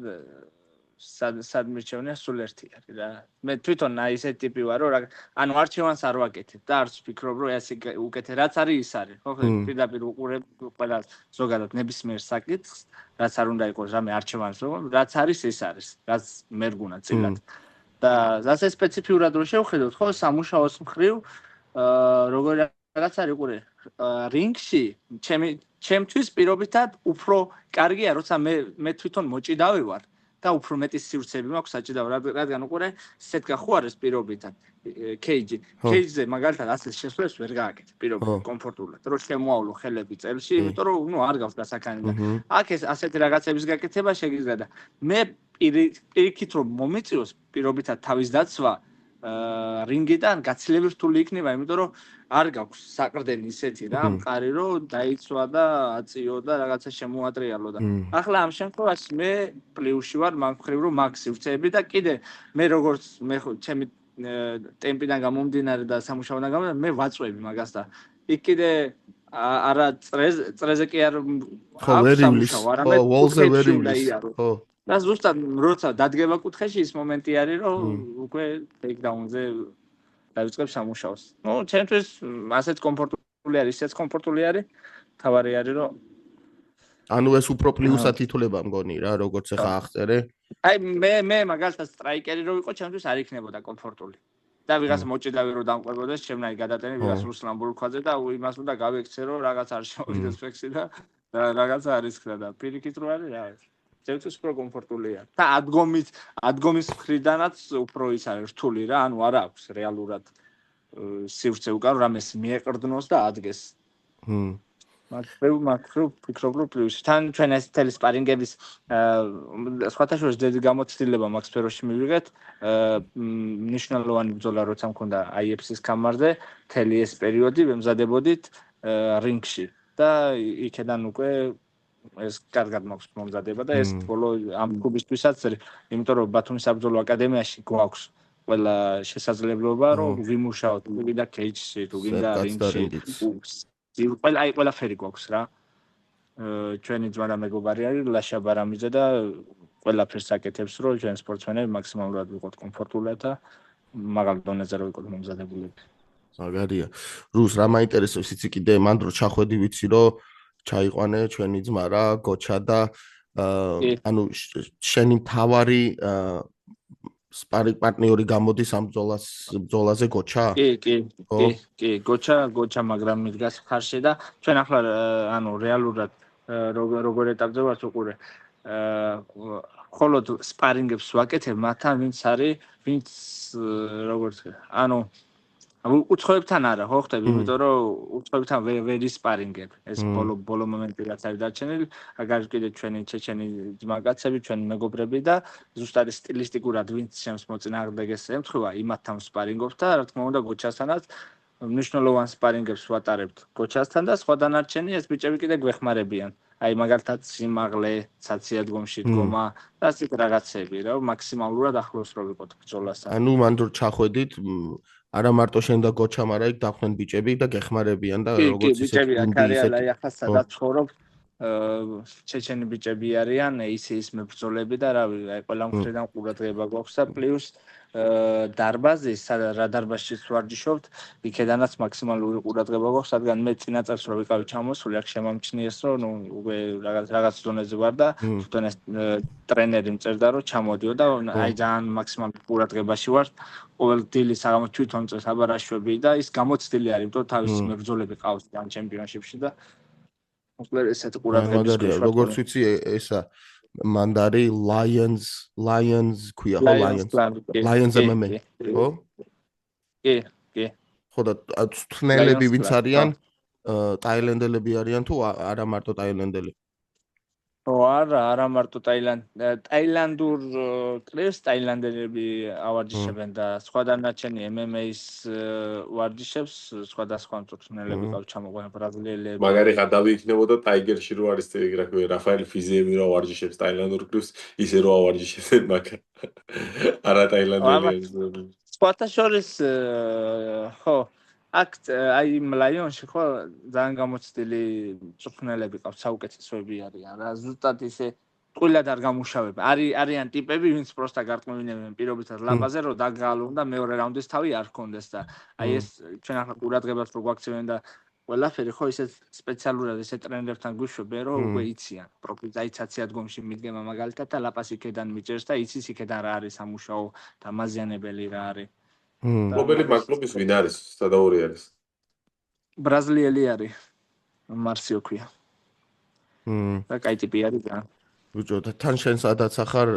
სად მირჩევნია სულ ერთი არის რა მე თვითონ აი ესე ტიპი ვარ რომ ანუ არჩევანს არ ვაკეთებ და არც ვფიქრობ რომ ესე უკეთე რაც არის ის არის ხო პირდაპირ უყურებ ყველა ზოგადად ნებისმიერ საკითხს რაც არ უნდა იყოს რამე არჩევანს რაც არის ეს არის რაც მერგუნა წილად და ასე სპეციფიურად რო შევხედოთ ხო სამუშაოს მხრივ როგორ რაღაც არის უყურე რინგში ჩემთვის პირობითად უფრო კარგია როცა მე თვითონ მოჭიდავი ვარ და უფრო მეტი სივრცეები მაქვს საჭიდავ რადგან უყურე სეტკა ხო არის პირობითად კეიჯზე მაგალითად ასე შესვლას ვერ გააკეთე პირობითად კომფორტულად რომ შემოავლო ხელები წელში იმიტომ რომ ნუ არ გავს დასაქანი და აქ ეს ასეთი რაღაცების გაკეთება შეგიძლია და მე პირიქით რომ მომიწიოს პირობითად თავის დაცვა რინგიდან გაცილებით რთული იქნება იმიტომ რომ არ გაქვს საყრდენი ისეთი რა მყარი რომ დაიცვა და აწიო და რაღაცა შემოატრიალო და ახლა ამ შემთხვევაში მე პლუსში ვარ მაგ მხრივ რომ მაგ სივრცეები და კიდე მე როგორც მე ჩემი ტემპიდან გამომდინარე და სამუშაოდან გამომდინარე მე ვაწვევი მაგას და იქ კიდე არა წრეზე კი არ სამუშაო არამედ ვალზე ვერ იმლის ხო და ზუსტად როცა დადგება კუთხეში ის მომენტი არის რომ უკვე ტეიქდაუნზე დავიწყებ სამუშაოს. ნუ ჩემთვის ასეთ კომფორტული არის, ისეც კომფორტული არის. თავარი არის რომ ანუ ეს უფრო პლუსად ითვლება მგონი რა, როგორც ახლა აღწერე. აი მე მაგალითად სტრაიკერი რო ვიყო, ჩემთვის არ იქნებოდა კომფორტული. და ვიღაც მოჭიდავი რო დამყვებოდეს, ჩემნაირ გადატენი ვიღაც რუსლან ბურქვაძე და იმას უნდა გავექცე რომ რაღაც არ შემოვიდეს ფექსი და რაღაცა არის ხდა და პირიქით რო არის რა. ჩემთვის უფრო კომფორტულია. და ადგომის მხრიდანაც უფრო ის არის რთული რა, ანუ არ აქვს რეალურად სივრცე უკან რამეს მიეყრდნოს და ადგეს. მაქრო ფიქრობ რომ პლუსი თან ჩვენ ეს თელი სპარინგების სხვათა შორის დიდი გამოცდილება მაქვს სფეროში მივიღეთ მნიშვნელოვანი ბრძოლა როცა მქონდა IFC-ის კამარზე თელი ეს პერიოდი ვემზადებოდით რინგში და იქედან უკვე ეს კარგად მაქვს მომზადება და ეს ბოლო ამ კლუბისთვისაც იმიტომ რომ ბათუმის საბრძოლო აკადემიაში გვაქვს ყველა შესაძლებლობა რომ ვიმუშაოთ ვიდა кейჯში თუ გინდა რინგში ყველაფერი გვაქვს რა ჩვენი ძმა მეგობარი არის ლაშა ბარამიძე და ყველაფერს აკეთებს რომ ჩვენ სპორტსმენები მაქსიმალურად ვიყოთ კომფორტულად და მაღალ დონეზე რომ ვიყოთ მომზადებულები მაგარია რუს რა მაინტერესებს იცი კიდე მან დრო ჩახვედი ვიცი რომ ჩაიყვანე ჩვენი ძმა რა გოჩა და ანუ შენი მთავარი სპარინგ პარტნიორი გამოდის ამ ბრძოლაზე გოჩა? კი, გოჩა, მაგრამ მიდგას ხარში და ჩვენ ახლა ანუ რეალურად როგორ ეტაპზე ვართ უყურე. ხოლოდ სპარინგებს ვაკეთებ მათთან ვინც როგორც ანუ უცხოებთან არა ხო ხტები იმიტომ რომ უცხოებთან ვერ ისპარინგებ ეს ბოლო მომენტი რაც არის დარჩენილი აგარ კიდე ჩვენი ჩეჩენი ძმაკაცები ჩვენი მეგობრები და ზუსტად სტილისტიკურად ვინც ჩემს მოწინააღმდეგეს ემთხვევა იმათთან სპარინგობთ და რა თქმა უნდა გოჩასთანაც მნიშვნელოვან სპარინგებს ვატარებთ გოჩასთან და სხვა დანარჩენი ეს ბიჭები კიდე გვეხმარებიან აი მაგალითად სიმაღლე საციადგომში დგომა და ასეთ რაღაცები რა მაქსიმალურად ახლოს რო ვიყოთ ბრძოლასთან ანუ მანდ რო ჩახვედით არა მარტო შენ და გოჩა, მაგრამ იქ დახვდნენ ბიჭები და გეხმარებიან და როგორც ისე ბიჭები აქ არიან, აი ახლა სადაც ცხოვრობ, ჩეჩენი ბიჭები არიან, ის მებრძოლები და რავი, აი ყველა მხრიდან ყურადღება გვაქვს და პლუს დარბაზი, რა დარბაზშიც ვარჯიშობთ, იქედანაც მაქსიმალური ყურადღება გვაქვს, რადგან მე წინა წელს რო ვიყავი ჩამოსული, აქ შემამჩნიეს, რომ ნუ უკვე რაღაც ზონეზე ვარ და თვითონ ეს ტრენერი მწერდა, რომ ჩამოდიო და აი ძალიან მაქსიმალურ ყურადღებაში ვარ. ყოველ დილის საღამოს თვითონ წეს აბარაშვები და ის გამოცდილი არის, იმიტომ თავის მებრძოლები ყავს ამ ჩემპიონშიპში და მოკლედ ესეთ ყურადღების ქვეშ ვარ. როგორც ვიცი ესა მანდარი Lions ქვია ხო Lions MMA ხო? კი. ხო და თნელები ვინც არიან? ტაილანდელები არიან თუ არა მარტო ტაილანდელი? არა მარტო ტაილანდურ კლუბს ტაილანდელები ავარჯიშებენ და სხვა დანარჩენი MMA-ის ვარჯიშებს სხვადასხვა მწვრთნელები ყავს ჩამოყვანა ბრაზილიელები. მაგარი გადავი იქნებოდა ტაიგერში რო არის რა ქვია რაფაელ ფიზიები რო ავარჯიშებს ტაილანდურ კლუბს ისე რო ავარჯიშებენ მაგა. არა ტაილანდელი. სხვათა შორის ხო აქ აი ლაიონში ხო ძალიან გამოცდილი მწვრთნელები ყავს საუკეთესოები არიან რა ზუსტად ისე ტყუილად არ გამუშავებ არიან ტიპები ვინც პროსტა გარტყმევინებენ პირობითად ლაპაზე რომ დაგალონ და მეორე რაუნდის თავი არ ჰქონდეს და აი ეს ჩვენ ახლა ყურადღებას რო გვაქცევენ და ყველაფერი ხო ისე სპეციალურად ესე ტრენერებთან გვიშვებენ რომ უკვე იციან პროფიზაიცაცია დგომში მიდგემა მაგალითად და ლაპას იქედან მიჭერს და იცის იქედან რა არის სამუშაო და მაზიანებელი რა არის მობილი მაკლუბის ვინ არის? სადაური არის? ბრაზილიელი არის. მარსიო ქვია. და კაი ტიპი არის და. ბიჭო, თან შენ სადაც ახარ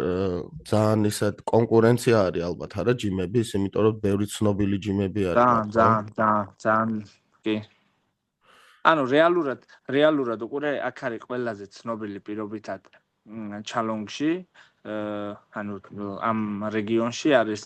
ძალიან ისეთ კონკურენცია არის ალბათ არა ჯიმების, იმიტომ რომ ბევრი ცნობილი ჯიმები არის. ძალიან კი. ანუ რეალურად უკვე აქ არის ყველაზე ცნობილი პირობითად ჩალონგში, ანუ ამ რეგიონში არის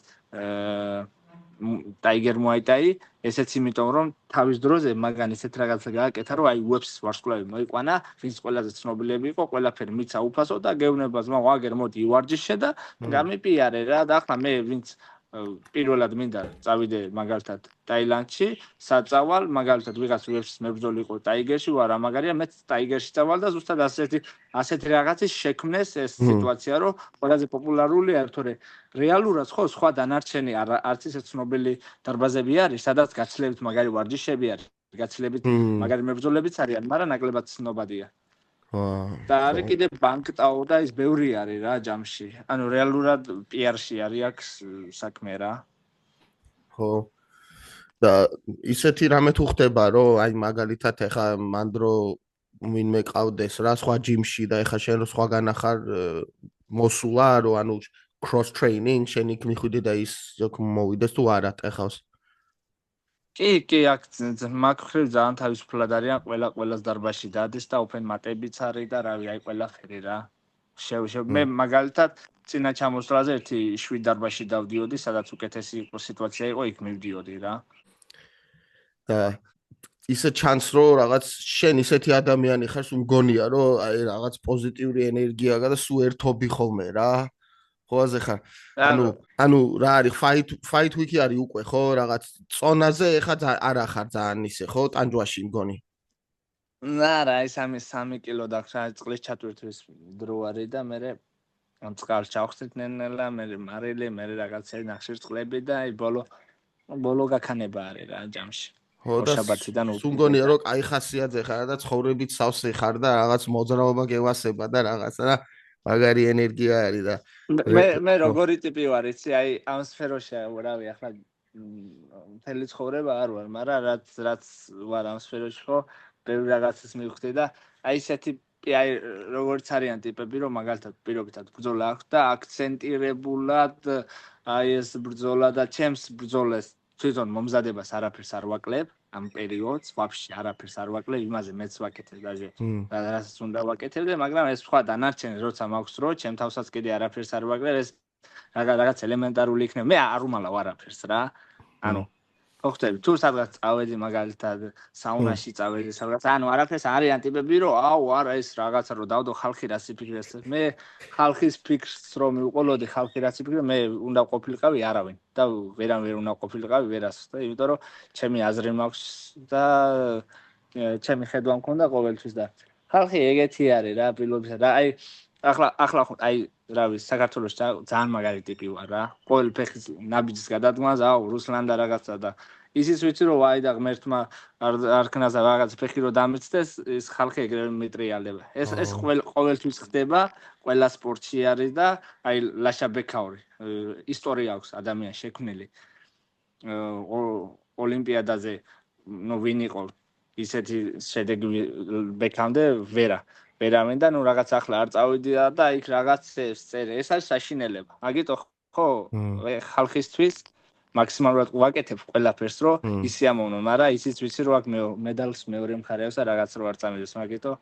Tiger Muay Thai ესეც იმიტომ რომ თავის დროზე მაგან ესეთ რაღაცა გააკეთა რომ აი UFC-ს ვარსკვლავი მოიყვანა ვინც ყველაზე ცნობილები იყო ყველაფერი მიცა უფასო და გეუბნება ზმა ვაგერ მოდი ვარჯიშე და გამიპიარე რა და ახლა მე ვინც პირველად მინდა წავიდე მაგალითად ტაილანდში საწავალ მაგალითად ვიღაც UFC-ს მებრძოლი იყო ტაიგერში ვარა მაგარია მეც ტაიგერში წავალ და ზუსტად ასეთი რაღაცის შექმნეს ეს სიტუაცია რომ ყველაზე პოპულარული არის თორე რეალურად ხო სხვა დანარჩენი არც ისე ცნობილი დარბაზები არის სადაც გაცილებით მაგარი ვარჯიშები არის გაცილებით მაგარი მებრძოლებიც არიან მაგრამ ნაკლებად ცნობადია და არის კიდე ბანკტაო და ის ბევრი არის რა ჯამში. ანუ რეალურად PR-ში არის აქ საქმე რა. ხო. და ისეთი რამე თუ ხდება რომ აი მაგალითად ეხა მანდრო ვინმე ყავდეს რა სხვა ჯიმში და ეხა შენ რო სხვაგან ახარ მოსულა რომ ანუ cross training შენ იქ მიხვიდე და ის მოვიდეს თუ არა ტეხავს. კი, აქ მაგ ხრივ ძალიან თავისუფლად არიან, ყველას დარბაზში დადის და open mat-ებიც არის და რავი, აი ყველაფერი რა. მე მაგალითად წინა ჩამოსვლაზე ერთი 7 დარბაზში დავდიოდი, სადაც უკეთესი სიტუაცია იყო, იქ მივდიოდი რა. და ისე ჩანს რომ რაღაც შენ ისეთი ადამიანი ხარ, სულ მგონია რომ აი რაღაც პოზიტიური ენერგია და სულ ერთობი ხოლმე რა. ხო აზე ხარ. ანუ რა არის fight week არის უკვე ხო რაღაც წონაზე ეხა არა ხარ ძალიან ისე ხო ტანჯვაში მგონი. არა, ეს 3 კილო დაგჭირა წყლის ჩატვირთვის დრო არის და მე ამ წყალს ჩავხსნით ნენელა, მე მარილი, მე რაღაცა ნახშირ წყლები და აი ბოლო გაქანება არის რა ჯამში. ხო და სულ მგონია რომ კაი ხასიათზე ხარ და ცხოვრებით სავსე ხარ და რაღაც მოძრაობა გევასება და რაღაცა და მაგარი ენერგია არის და მე როგორი ტიპი ვარ იცი აი ამ სფეროში რავი ახლა მთელი ცხოვრება არ ვარ მაგრამ რაც ვარ ამ სფეროში ხო ბევრი რაღაცას მივხვდი და აი ესეთი აი როგორც არიან ტიპები რომ მაგალითად პირობითად ბრძოლა აქვს და აქცენტირებულად აი ეს ბრძოლა და ჩემს ბრძოლას თვითონ მომზადებას არაფერს არ ვაკლებ ამ პერიოდს ვაფშე არაფერს არ ვაკლებ იმაზე მეც ვაკეთებ დაჟე რასაც უნდა ვაკეთებდე მაგრამ ეს სხვა დანარჩენი როცა მაქვს დრო ჩემ თავსაც კიდე არაფერს არ ვაკლებ ეს რაღაც ელემენტარული იქნება მე არ უმალავ არაფერს რა ანუ ხო ხტები თუ სადღაც წავედი მაგალითად საუნაში წავედი სადღაც ანუ არაფერს არიან ტიპები რომ აუ არა ეს რაღაცა რომ დავდო ხალხი რას იფიქრებს მე ხალხის ფიქრს რომ მივყოლოდი ხალხი რას იფიქრებს მე უნდა ყოფილიყავი არავინ და ვერან ვერ უნდა ყოფილიყავი ვერას და იმიტომ რომ ჩემი აზრი მაქვს და ჩემი ხედვა მქონდა ყოველთვის და ხალხი ეგეთი არის რა პირობისა და აი ახლა ხო აი რავი საქართველოს ძალიან მაგარი ტიპი ვარ რა ყოველ ფეხის ნაბიჯს გადადგმას აუ რუსლან და რაღაცა და ისიც ვიცი რომ აი და ღმერთმა არ ქნას რაღაც ფეხი რომ დამეცდეს ეს ხალხი ეგრევე მეტრიალდება ეს ყოველთვის ხდება ყველა სპორტში არის და აი ლაშა ბექაური ისტორია აქვს ადამიანს შექმნილი ოლიმპიადაზე ნუ ვინ იყო ისეთი შედეგი ბექამდე ვერავინ და ნუ რაღაც ახლა არ წავიდია და იქ რაღაც წერე ეს არის საშინელება მაგიტო ხო ხალხისთვის მაქსიმალურად ვაკეთებ ყველაფერს რომ ისიამოვნო მაგრამ ისიც ვიცი რომ აქ მედალს მეორე მხარე აქვს და რაღაც რო არ წამიდეს მაგიტო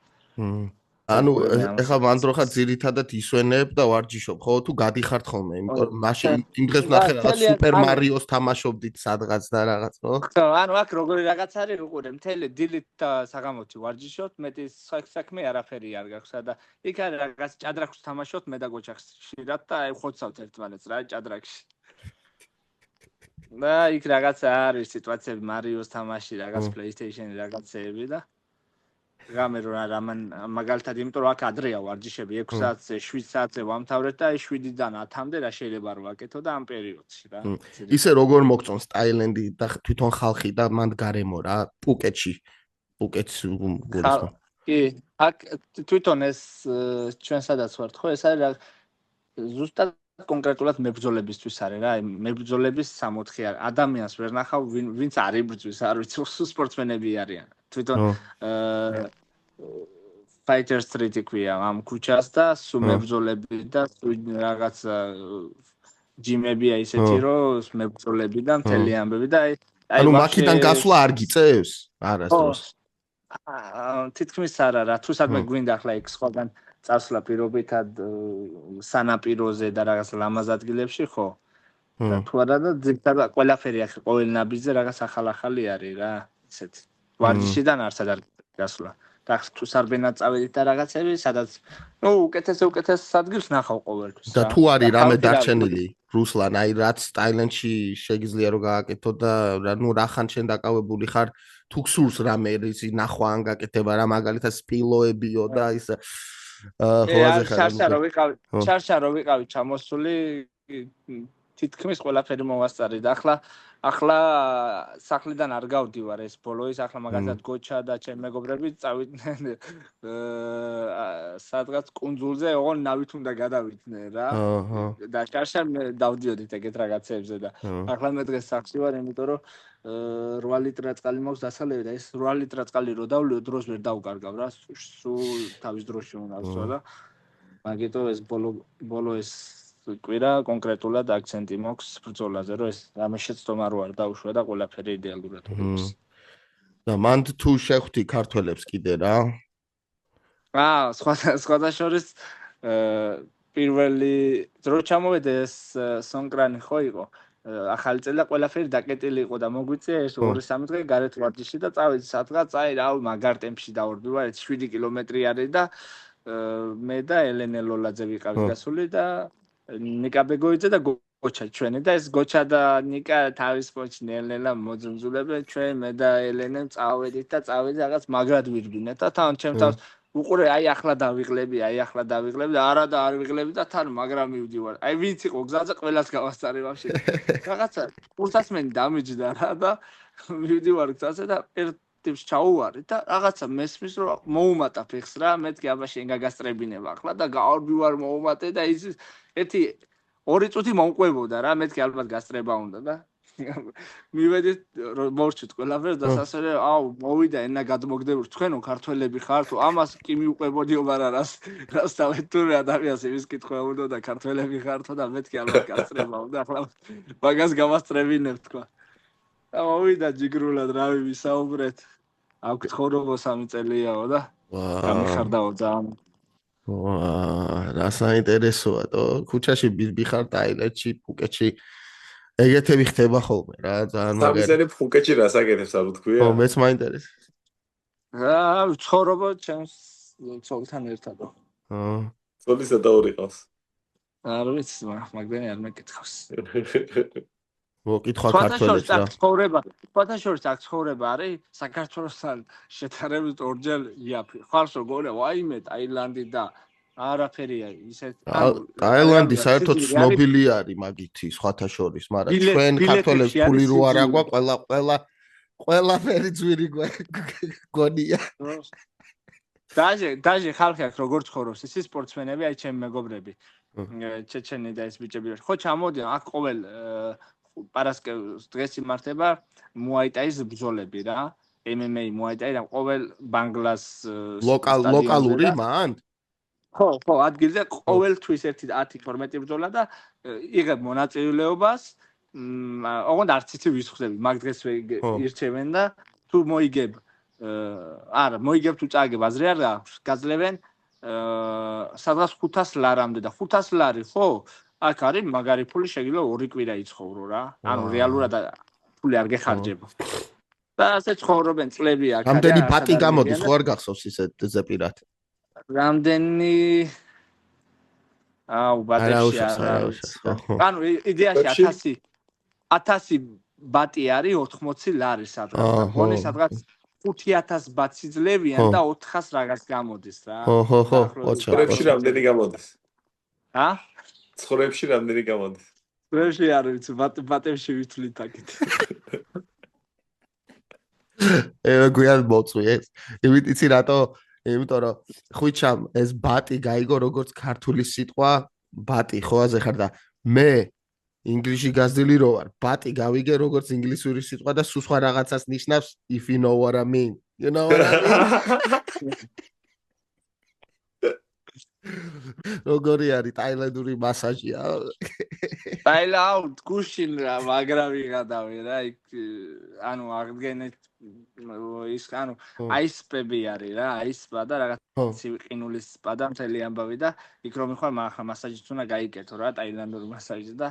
ანუ ეხლა მანდროხა ძირითადად ისვენებ და ვარჯიშობ ხო თუ გადიხართ ხოლმე იმიტომ რომ მაშინ იმ დღეს ნახე რაღაც სუპერ მარიოს თამაშობდით სადღაც და რაღაც ხო ანუ აქ როგორი რაღაც არის უყურე მთელი დილით და საღამოთი ვარჯიშობთ მეტი საქმე არაფერი არ გაქვს და იქ არის რაღაც ჭადრაკს თამაშობთ მე და გოჩახს ხშირად და აი ხოცავთ ერთმანეთს რა ჭადრაკში და იქ რაღაც არის სიტუაციები მარიოს თამაში რაღაც PlayStation-ი რაღაცეები და გამერო რა მაგალითად იმიტომ რომ აქ ადრეა ვარჯიშები 6 საათზე 7 საათზე ვამთავრებ და 7-დან 10-მდე რა შეიძლება რომ ვაკეთო და ამ პერიოდში რა ისე როგორ მოგწონს ტაილენდი და თვითონ ხალხი და მანდ გარემო რა პუკეტს გულისხმობ კი აქ თვითონ ეს ჩვენ სადაც ვართ ხო ეს არის ზუსტად კონკრეტულად მებრძოლებისთვის არის რა მებრძოლების 64 არის ადამიანს ვერ ნახავ ვინც არ იბრძვის არ ვიცი სპორტსმენები არიან თვითონ Fighter Street ქვია ამ ქუჩას და სულ მებრძოლები და რაღაც ჯიმებია ისეთი რომ მებრძოლები და მთელი ამბები და აი ანუ მაქიდან გასვლა არ გიწევს არასდროს თითქმის არა რა თუ სადმე გვინდა ახლა იქ სხვაგან წასვლა პირობითად სანაპიროზე და რაღაც ლამაზ ადგილებში ხო და თუ არა და ზოგადად ყველაფერი ახლა ყოველ ნაბიჯზე რაღაც ახალი არის რა ისეთი ვარჯიშიდან არცად არ გასვლა და თუ სარბენად წავედით და რაღაცები სადაც ნუ უკეთეს ადგილს ნახავ ყოველთვის და თუ არის რამე დარჩენილი რუსლან აი რაც ტაილენდში შეგიძლია რომ გააკეთო და ნუ რახან შენ დაკავებული ხარ თუ გსურს რამე ისი ნახვა ან გაკეთება რა მაგალითად სპილოებიო და ის ჩარშა რო ვიყავი ჩამოსული თითქმის ყველაფერი მოვასწარი და ახლა სახლიდან არ გავდივარ ეს ბოლოის ახლა მაგალითად გოჩა და ჩემ მეგობრები წავიდნენ სადღაც კუნძულზე ოღონ ნავით უნდა გადავიდნენ რა და ჩარშა დავდიოდით ეგეთ რაღაცებზე და ახლა მე დღეს სახლში ვარ იმიტომ რომ 8 ლიტრა წყალი მაქვს დასალევი და ეს 8 ლიტრა წყალი რო დავლიო დროს ვერ დავკარგავ რა სულ თავის დროში უნდა ავსვა და მაგიტო ეს ბოლო ეს კვირა კონკრეტულად აქცენტი მოქვს ბრძოლაზე, რომ ეს რამე შეცდომა რო არ დაუშვა და ყველაფერი იდეალურად ვიყოს. და მან თუ შეხვდი ქართველებს კიდე რა? სხვა შორის პირველი დრო ჩამოვედა ეს სონკრანი ხო იყო. ახალი წელი და ყველაფერი დაკეტილი იყო და მოგვიწია ეს 2-3 დღე გარეთ ვარჯიში და წავედი სადღაც რავი მაგარ ტემპში დავორბივარ 7 კილომეტრი არის და მე და ელენე ლოლაძე ვიყავით გასული და ნიკა ბეგოიძე და გოჩა ჩვენი და ეს გოჩა და ნიკა თავის პონჩი ნელ-ნელა მოძუნძულებენ ჩვენ მე და ელენე წავედით და რაღაც მაგრად ვირბინეთ და თან ჩემ თავს უყურე აი ახლა დავიღლები და არა და არ ვიღლები და თან მაგრამ მივდივარ აი ვინც იყო გზაზე ყველას გავასწარი ვაფშე რაღაცა კურსასმენი დამიჯდა რა და მივდივარ გზაზე და ტიპს ჩაუვარი და რაღაცა მესმის რომ მოუმატა ფეხს რა მეთქი აბა შენ გაგასტრებინება ახლა და გავარბივარ მოუმატე და ის ერთი 2 წუთი მომყვებოდა რა მეთქი ალბათ გასტრება უნდა და მივედით მორჩით ყველაფერს და სასწრე აუ მოვიდა ენა გადმოგდებოდ თქვენო ქართველები ხარ თუ ამას კი მიუყვებოდიო მაგრამ რას დავეთური ადამიანს იმის კითხვა უნდა და ქართველები ხარ თუ და მეთქი ალბათ გასტრება უნდა ახლა მაგას გავასტრებინებ თქვა და მოვიდა ჯიგრულად რავი ვისაუბრეთ აქ ცხოვრობო 3 წელიაო და გამიხარდაო ძალიან რა საინტერესოა თო ქუჩაში მიხარ ტაილანდში ფუკეტში ეგეთები ხდება ხოლმე რა ძალიან მაგარი სამიზენი ფუკეტში რას აკეთებს არ ვთქვია ხო მეც მაინტერესებს ცხოვრობო ჩემს ცოლთან ერთად ცოლისა და ორი ყავს არ ვიცი მაგდენი არ მეკითხავს მოკითხვა ქართველებს რა ფათაშორის აქ ცხოვრება არის საქართველოსთან შეთანხმებით ორჯერ იაფი ხარს როგორია ვაიმე ტაილანდი და არაფერია ისეთ ტაილანდი საერთოდ ცნობილი არის მაგითი სხვათა შორის მაგრამ ჩვენ ქართველებს ფული რო არ აქვს ყველაფერი ძვირი გონია დაჟე ხალხი აქ როგორ ცხოვრობს ის სპორტსმენები აი ჩემი მეგობრები ჩეჩენი და ეს ბიჭები ხო ჩამოდიან აქ ყოველ პარასკევს დღეს იმართება მუაიტაის ბრძოლები რა MMA მუაიტაი და ყოველ ბანგლას ლოკალური მან ხო ადგილზე ყოველთვის 10-12 ბრძოლა და იღებ მონაწილეობას ოღონდ არც იცი ვის ხვდები მაგ დღეს ირჩევენ და თუ მოიგებ არა მოიგებ თუ წააგებ აზრი არ აქვს გაძლევენ სადღაც 500 ლარამდე და 500 ლარი ხო აქ არის მაგარი ფული შეიძლება 2 კვირა იცხოვრო რა ანუ რეალურად ფული არ გეხარჯება და ასე ცხოვრობენ წლები აქ რამდენი ბატი გამოდის ხო არ გახსოვს ისე ზეპირად რამდენი ბატებში ანუ იდეაში 1000 ბატი არის 80 ლარი სადღაც გონი სადღაც 5000 ბატი ძლევიან და 400 რაღაც გამოდის რა ხო ცხოვრებში რამდენი გამოდის ცხოვრებში რამდენი გამოდის ცხოვრებში არ ვიცი ბატებში ვითვლით აქეთ გვიან მოწვიეს იმით იცი რატო იმიტომ რომ ხვიჩამ ეს ბატი გაიგო როგორც ქართული სიტყვა ბატი ხო აზე ხარ და მე ინგლისში გაზრდილი რო ვარ ბატი გავიგე როგორც ინგლისური სიტყვა და სულ სხვა რაღაცას ნიშნავს if you know what I mean you know what I mean როგორი არის ტაილანდური მასაჟია ტაილანდ გუშინ რა მაგრა ვიღადავი რა იქ ანუ აღდგენეთ ის ანუ აისპები არის რა აისპა და რაღაც სიყინულის სპა და მთელი ამბავი და იქ რომ მიხარ ახლა მასაჟიც უნდა გაიკეთო რა ტაილანდური მასაჟი და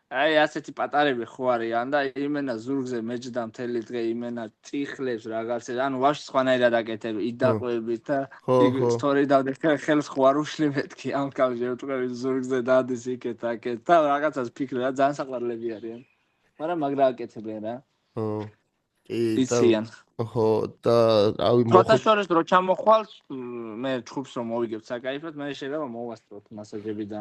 აი ასეთი პატარები ხო არიან და იმენა ზურგზე მეჯდა მთელი დღე იმენა წიხლებს რაღაცა ანუ ვაფშე სხვანაირად აკეთებ იდაყვებით და ისტორი დავდე ხელს ხო არ უშლი მეთქი ამ კავშირ ვტყვი ზურგზე დადის იქეთ აკეთ და რაღაცას ფიქრე რა ძალიან საყვარლები არიან მაგრამ მაგრა აკეთებენ რა იციან ხო და რავი ფოტოშორის რო ჩამოხვალ მე ჩხუბს რომ მოვიგებ საკაიფოდ მე შეიძლება მოვასწროთ მასაჟები და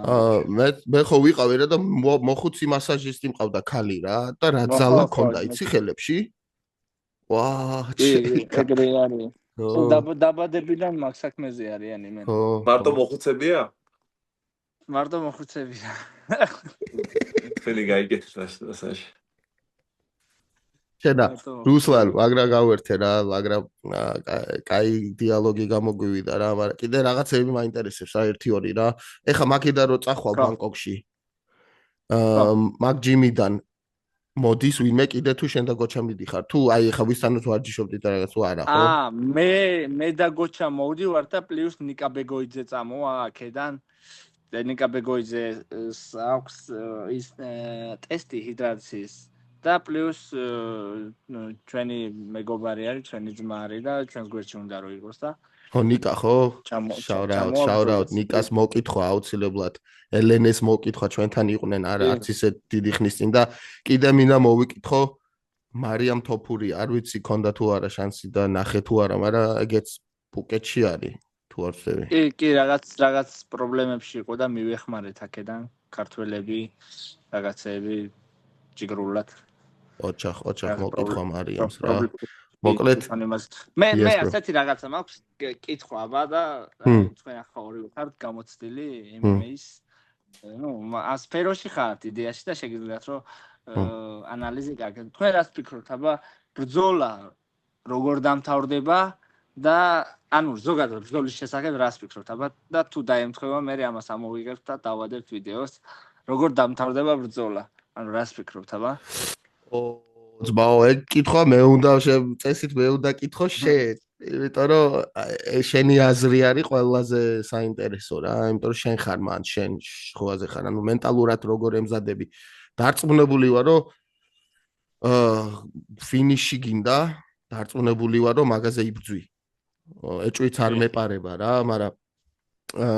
მე ხო ვიყავი რა და მოხუცი მასაჟისტი მყავდა ქალი რა და რა ძალა ქონდა იცი ხელებში ვა ეგრე არის დაბადებიდან მაგ საქმეზე არიან იმენ მარტო მოხუცებია მარტო მოხუცებია თქვენი გაიგეთ მასაჟი შედა რუსლან მაგრა გავერთე რა მაგრამ კაი დიალოგი გამოგვივიდა რა მაგრამ კიდე რაღაცები მაინტერესებს რა 1-2 რა ეხა მაგიდან რო წახვალ ბანგკოკში მაგ ჯიმიდან მოდის ვინმე კიდე თუ შენ და გოჩა მიდიხარ თუ აი ხა ვისთანაც ვარჯიშობდით და რაღაც თუ არა ხო? მე და გოჩა მოვდივარ და პლუს ნიკა ბეგოიძე წამოვა აქედან. ნიკა ბეგოიძე აქვს ის ტესტი ჰიდრაციის და პლუს ჩვენი მეგობარი არის, ჩვენი ძმა არის და ჩვენს გვერდში უნდა რომ იყოს და ხო ნიკა ხო? შაურაუტ ნიკას მოკითხვა აუცილებლად. ელენეს მოკითხვა ჩვენთან იყვნენ არა არც ისე დიდი ხნის წინ და კიდე მინდა მოვიკითხო მარიამ თოფური არ ვიცი ქონდა თუ არა შანსი და ნახე თუ არა, მაგრამ ეგეც პუკეტში არის თუ არ ვცდები. კი რაღაც პრობლემებში იყო და მივეხმარეთ აქედან ქართველები რაღაცეები ჯიგრულად. ოჩახ მოკითხვა მარიამს რა. მოკლედ მე ასეთი რაღაცა მაქვს კითხვა აბა და თქვენ ახლა ორივე ხართ გამოცდილი MMA-ის სფეროში ხართ იდეაში და შეგიძლიათ რომ ანალიზი გაკეთოთ. თქვენ რას ფიქრობთ აბა ბრძოლა როგორ დამთავრდება და ანუ ზოგადად ბრძოლის შესახებ რას ფიქრობთ აბა და თუ დაემთხვევა მე ამას ამოვიგებთ და დავადებთ ვიდეოს როგორ დამთავრდება ბრძოლა. ანუ რას ფიქრობთ აბა? ძმაო, ეგ კითხვა მე უნდა წესით მე უნდა კითხო შენ, იმიტომ რომ შენი აზრი არის ყველაზე საინტერესო რა, იმიტომ რომ შენ ხარ მან, შენ ხოვაზე ხარ, ანუ მენტალურად როგორ ემზადები. დარწმუნებული ვარ რომ ფინიში გინდა, დარწმუნებული ვარ რომ მაგაზე იბრძვი. ეჭვიც არ მეპარება რა, მაგრამ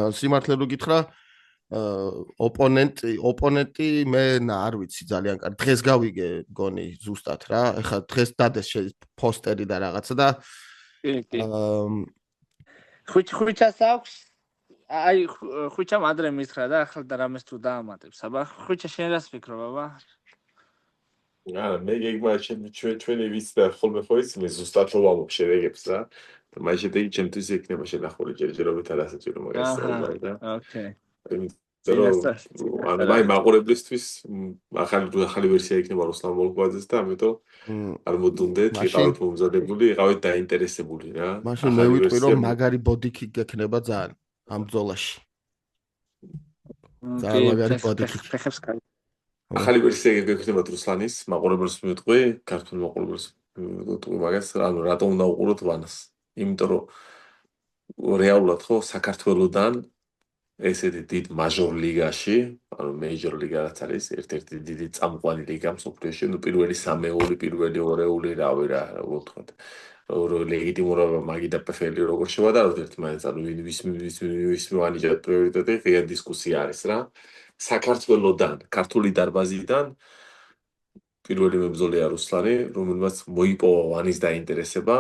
სიმართლე რო გითხრა ოპონენტი მე არ ვიცი ძალიან კარგი. დღეს გავიგე გონი ზუსტად რა. ეხლა დღეს დადეს პოსტერი და რაღაცა და ხუჩას აქვს. აი ხუჩამ ადრე მითხრა და ახლა და რამეს თუ დაამატებს. აბა ხუჩა შენ რას ფიქრობ აბა? მე გეგმა ჩვენი ვიცი და ხოლმე ხო იცი მე ზუსტად რო ვამბობ შედეგებს რა. და მაგ შედეგი ჩემთვის იქნება შენახული ჯერჯერობით არასაჭირო მაგას და ოკეი. ანუ მაი მაყურებლისთვის ახალი ვერსია იქნება რუსლან მოლკვაძეს და ამიტომ არ მოდუნდეთ, იყავით მომზადებული, იყავით დაინტერესებული რა. მაშინ მე ვიტყვი რომ მაგარი ბოდიკი გექნება ძალიან ამ ბრძოლაში. ძალიან მაგარი ბოდიკი. ახალი ვერსია გექნება რუსლანის მაყურებელს მივიტყვი, ქართულ მაყურებელს მივიტყვი მაგას, ანუ რატომ უნდა უყუროთ ვანას? იმიტომ რომ რეალურად ხო საქართველოსდან ესეთი დიდ მაჟორ ლიგაში, ანუ მეიჯორ ლიგა რაც არის, ერთ-ერთი დიდი წამყვანი ლიგა მსოფლიოში, ნუ პირველი სამეული, პირველი ორეული, რავი რა, როგორ ვთქვათ. ლეგიტიმურობა მაგი და პფელი როგორ შევადაროთ ერთმანეთს, ანუ ვის მიანიჭა პრიორიტეტი, ღია დისკუსია არის რა. საქართველოსდან, ქართული დარბაზიდან პირველი მებრძოლია რუსლანი, რომელმაც მოიპოვა ვანის დაინტერესება,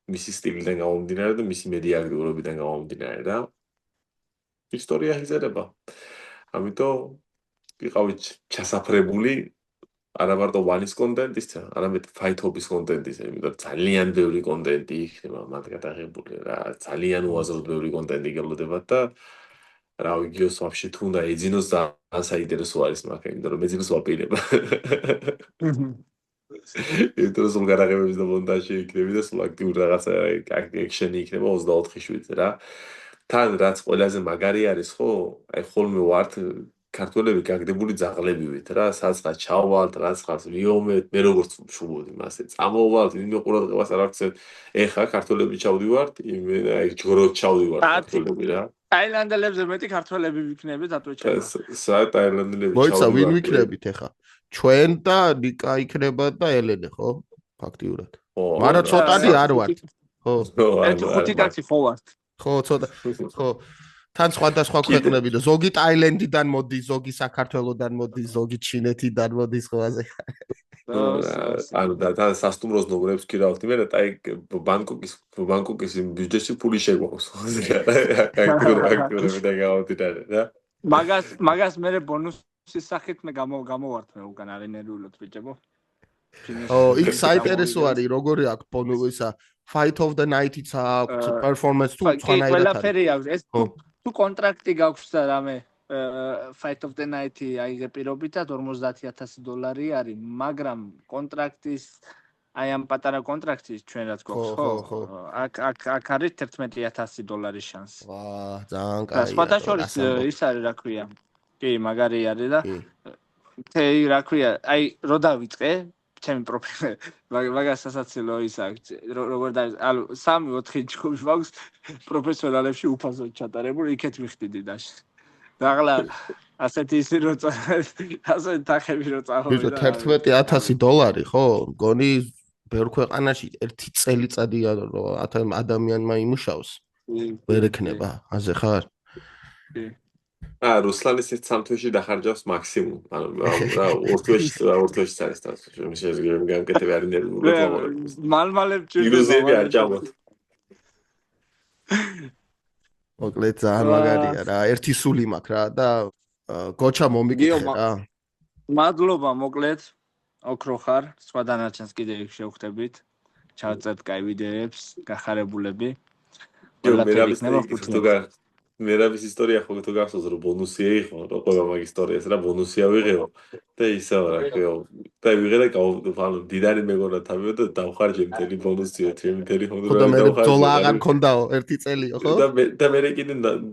მისი სტილიდან გამომდინარე და მისი მედია აქტიურობიდან გამომდინარე რა. ისტორია იზრდება. ამიტომ ვიყავით ჩასაფრებული არა მარტო ვანის კონტენტის, არამედ ფაითობის კონტენტის, იმიტომ ძალიან ბევრი კონტენტი იქნება მათ გადაღებული რა, ძალიან უაზროდ ბევრი კონტენტი გელოდებათ და რა ვიგიოს ვაფშე თუ უნდა ეძინოს და საინტერესო არის მაგ, იმიტომ რომ ეძინოს ვაპირებ. იმიტომ რომ გადაღებების და მონტაჟი იქნება და სულ აქტიური რაღაცა ექშენი იქნება 24/7 რა. თან რაც ყველაზე მაგარი არის ხო, აი ხოლმე ვართ ქართველები გაგდებული ძაღლებივით რა, საწყად ჩავალთ, რაცხაც ვიომეთ, მე როგორც ვშუბოდი მასე, წამოვალთ, იმ ყურადღებას არ აქცევთ. ეხა ქართველები ჩავდივართ, აი ჯგროდ ჩავდივართ ქართველები რა. ტაილანდელებზე მეტი ქართველები ვიქნებით, ატო ჩავა. ტაილანდელები ჩავდივართ. მოიცა ვინ ვიქნებით ეხა? ჩვენ და ნიკა იქნება და ელენე ხო? ფაქტიურად. მაგრამ ცოტანი არ ვართ. ხო. ერთი ხუთი კაცი ხო ვართ. ხო, ცოტა. ხო. თან სხვადასხვა ქვეყნები და ზოგი ტაილანდიდან მოდის, ზოგი საქართველოსდან მოდის, ზოგი ჩინეთიდან მოდის ხვაზე. ანუ და სასტუმროს ნომრებს კი რავთ, მე და აი ბანკოკის ბიუჯეტში ფული შეგვაქვს ხვაზე რა. აქტიურები და გამომდინარე რა. მაგას მე ბონუსის სახით მე გამოვართ მე უკან არ ენერგიულად ბიჭებო. იქ საინტერესო არის როგორი აქვს ბონუსა Fight of the Night-იც აქვს performance თუ სხვანაირად არის. ყველაფერი აქვს. ეს თუ კონტრაქტი გაქვს და რამე Fight of the Night-ი აიღე პირობითად $50,000 არის, მაგრამ კონტრაქტის აი ამ პატარა კონტრაქტის ჩვენ რაც გვაქვს ხო? აქ არის $11,000 შანსი. ვა, ძალიან კაი. სხვადასხვა ის არის რა ქვია. კი, მაგარი არის და თეი რა ქვია, აი რო დავიწყე ჩემი პროფილი მაგას სასაცილო ის აქვს როგორ და ანუ 3-4 ჯგუფი მაქვს პროფესიონალებში უფასოდ ჩატარებული იქეთ ვიხდიდი დაში და ახლა ასეთი ისი რო ასე თახები რო წავიდა $11,000 ხო მგონი ბევრ ქვეყანაში ერთი წელიწადია რომ ადამიანმა იმუშაოს ვერ ექნება აზე ხარ რუსლანის ერთ თვეში დახარჯავს მაქსიმუმ. ანუ რა ორ თვეში არის თავს. შეიძლება გამკეთები არ ნერვული. მალმალებ ჭირდება. ილუზიები არ ჭამოთ. მოკლედ ძალიან მაგარია რა. ერთი სული მაქვს რა და გოჩა მომიგიხე რა. მადლობა მოკლედ. ოქრო ხარ. სხვა დანარჩენს კიდე შევხვდებით. ჩავწერთ კაი ვიდეოებს, გახარებულები. ყველაფერი იქნება მერაბის ისტორია ხო თუ გახსოვს რომ ბონუსია იყო რა ყველა მაგ ისტორიას რა ბონუსია ვიღეო და ისე რა ქვია და ვიღე და ანუ დიდარი მეგონა თავიო და დავხარჯე მთელი ბონუსია მთელი ხონდა და მე $1 აღარ მქონდაო ერთი წელიო ხო და მე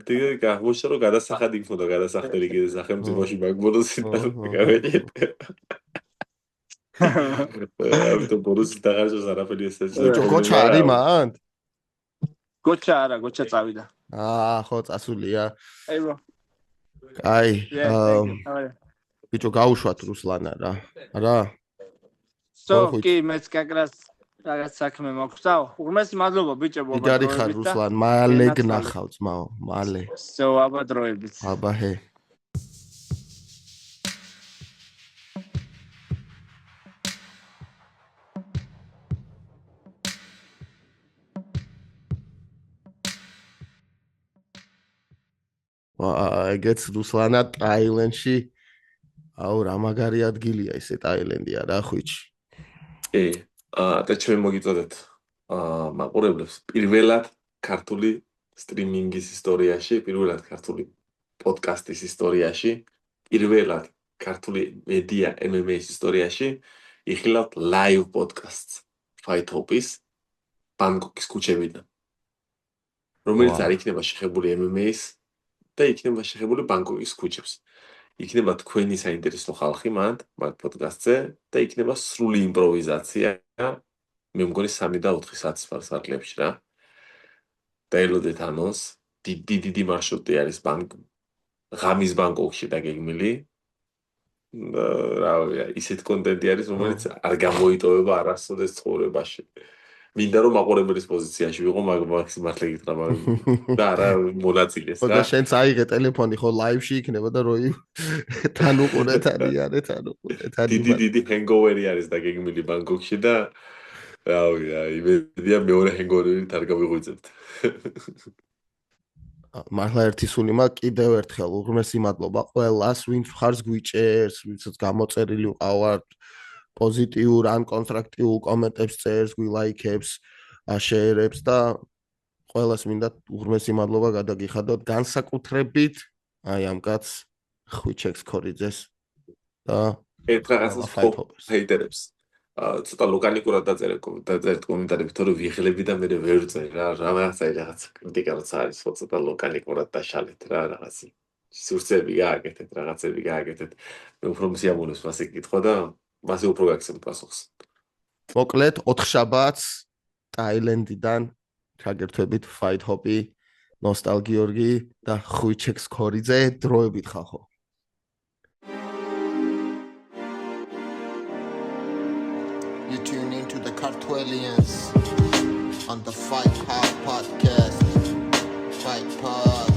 კიდე გახუშა რომ გადასახადი მქონდა გადასახდელი კიდე სახელმწიფოში მაგ ბონუსი გავეჭით ავტო ბონუსი დაღარჯოს არაფერი ესე გოჩა არის მან გოჩა არა გოჩა წავიდა ხო წასულია აი ბრო აი ბიჭო გაუშვათ რუსლანა რა კი მეც კაკრას რაღაც საქმე მაქვს და უღმესი მადლობა ბიჭებო დიდარი ხარ რუსლან მალე გნახავ ძმაო მალე აბა დროებით აბა ჰე ეგეც რუსლანა ტაილენდში აუ რა მაგარი ადგილია ესე ტაილენდია რა ხვიჩი და ჩვენ მოგიწოდეთ მაყურებლებს პირველად ქართული სტრიმინგის ისტორიაში პირველად ქართული პოდკასტის ისტორიაში პირველად ქართული მედია MMA-ის ისტორიაში იხილავთ live podcast Fight Hop-ის ბანგკოკის ქუჩებიდან რომელიც არ იქნება შეხებული MMA-ის და იქნება შეხებული ბანგკოკის ქუჩებს. იქნება თქვენი საინტერესო ხალხი მაგ პოდკასტზე და იქნება სრული იმპროვიზაცია. მე მგონი 3 და 4 საათის ფარსახლებში რა. დაელოდეთ ანონს. დიდი მარშრუტი არის ღამის ბანგკოკში დაგეგმილი. რა ისეთ კონტენტი არის, რომელიც არ გამოიტოვება არასოდეს ცხოვრებაში. მინდა რომ მაყურებლის პოზიციაში ვიყო მაქსიმალურად გითხრა და არა მონაწილეს რა. და შენც აიღე ტელეფონი ხო ლაივში იქნება და როი თან უყურეთ არიანე თან უყურეთ დიდი ჰენგოვერი არის დაგეგმილი ბანგკოკში და რა იმედია მეორე ჰენგოვერით არ გავიღვიძებთ. მართლა ერთი სული მაქვს კიდევ ერთხელ უღრმესი მადლობა ყველას ვინც ხარს გვიჭერს ვინც გამოწერილი ვყავართ პოზიტიურ ან კონსტრუქტიულ კომენტებს წერს, გვილაიქებს, აშეერებს და ყველას მინდა უღრმესი მადლობა გადაგიხადოთ განსაკუთრებით აი ამ კაცს ხვიჩექს ქორიძეს და ერთ რაღაცას ჰეიტერებს. ცოტა ლოკალიკურად დაწერეთ კომენტარები, თორე ვიღლები და მე ვერ ვწერ რა, რაღაც კრიტიკა როცა არის, ცოტა ლოკალიკურად დაშალეთ რა, რაღაც სურსები გააკეთეთ, რაღაცები გააკეთეთ. მე უფრო მსიამოვნებს მასე კითხვა და მასე უფრო გაგცემთ პასუხს. მოკლედ 4 შაბათს ტაილენდიდან ჩაგერთვებით Fight Hop-ი, ნოსტალ გიორგი და ხვიჩექს ქორიძე დროებით ხახო. You tune into the Kartwelians on the Fight Hop podcast. Fight Pod.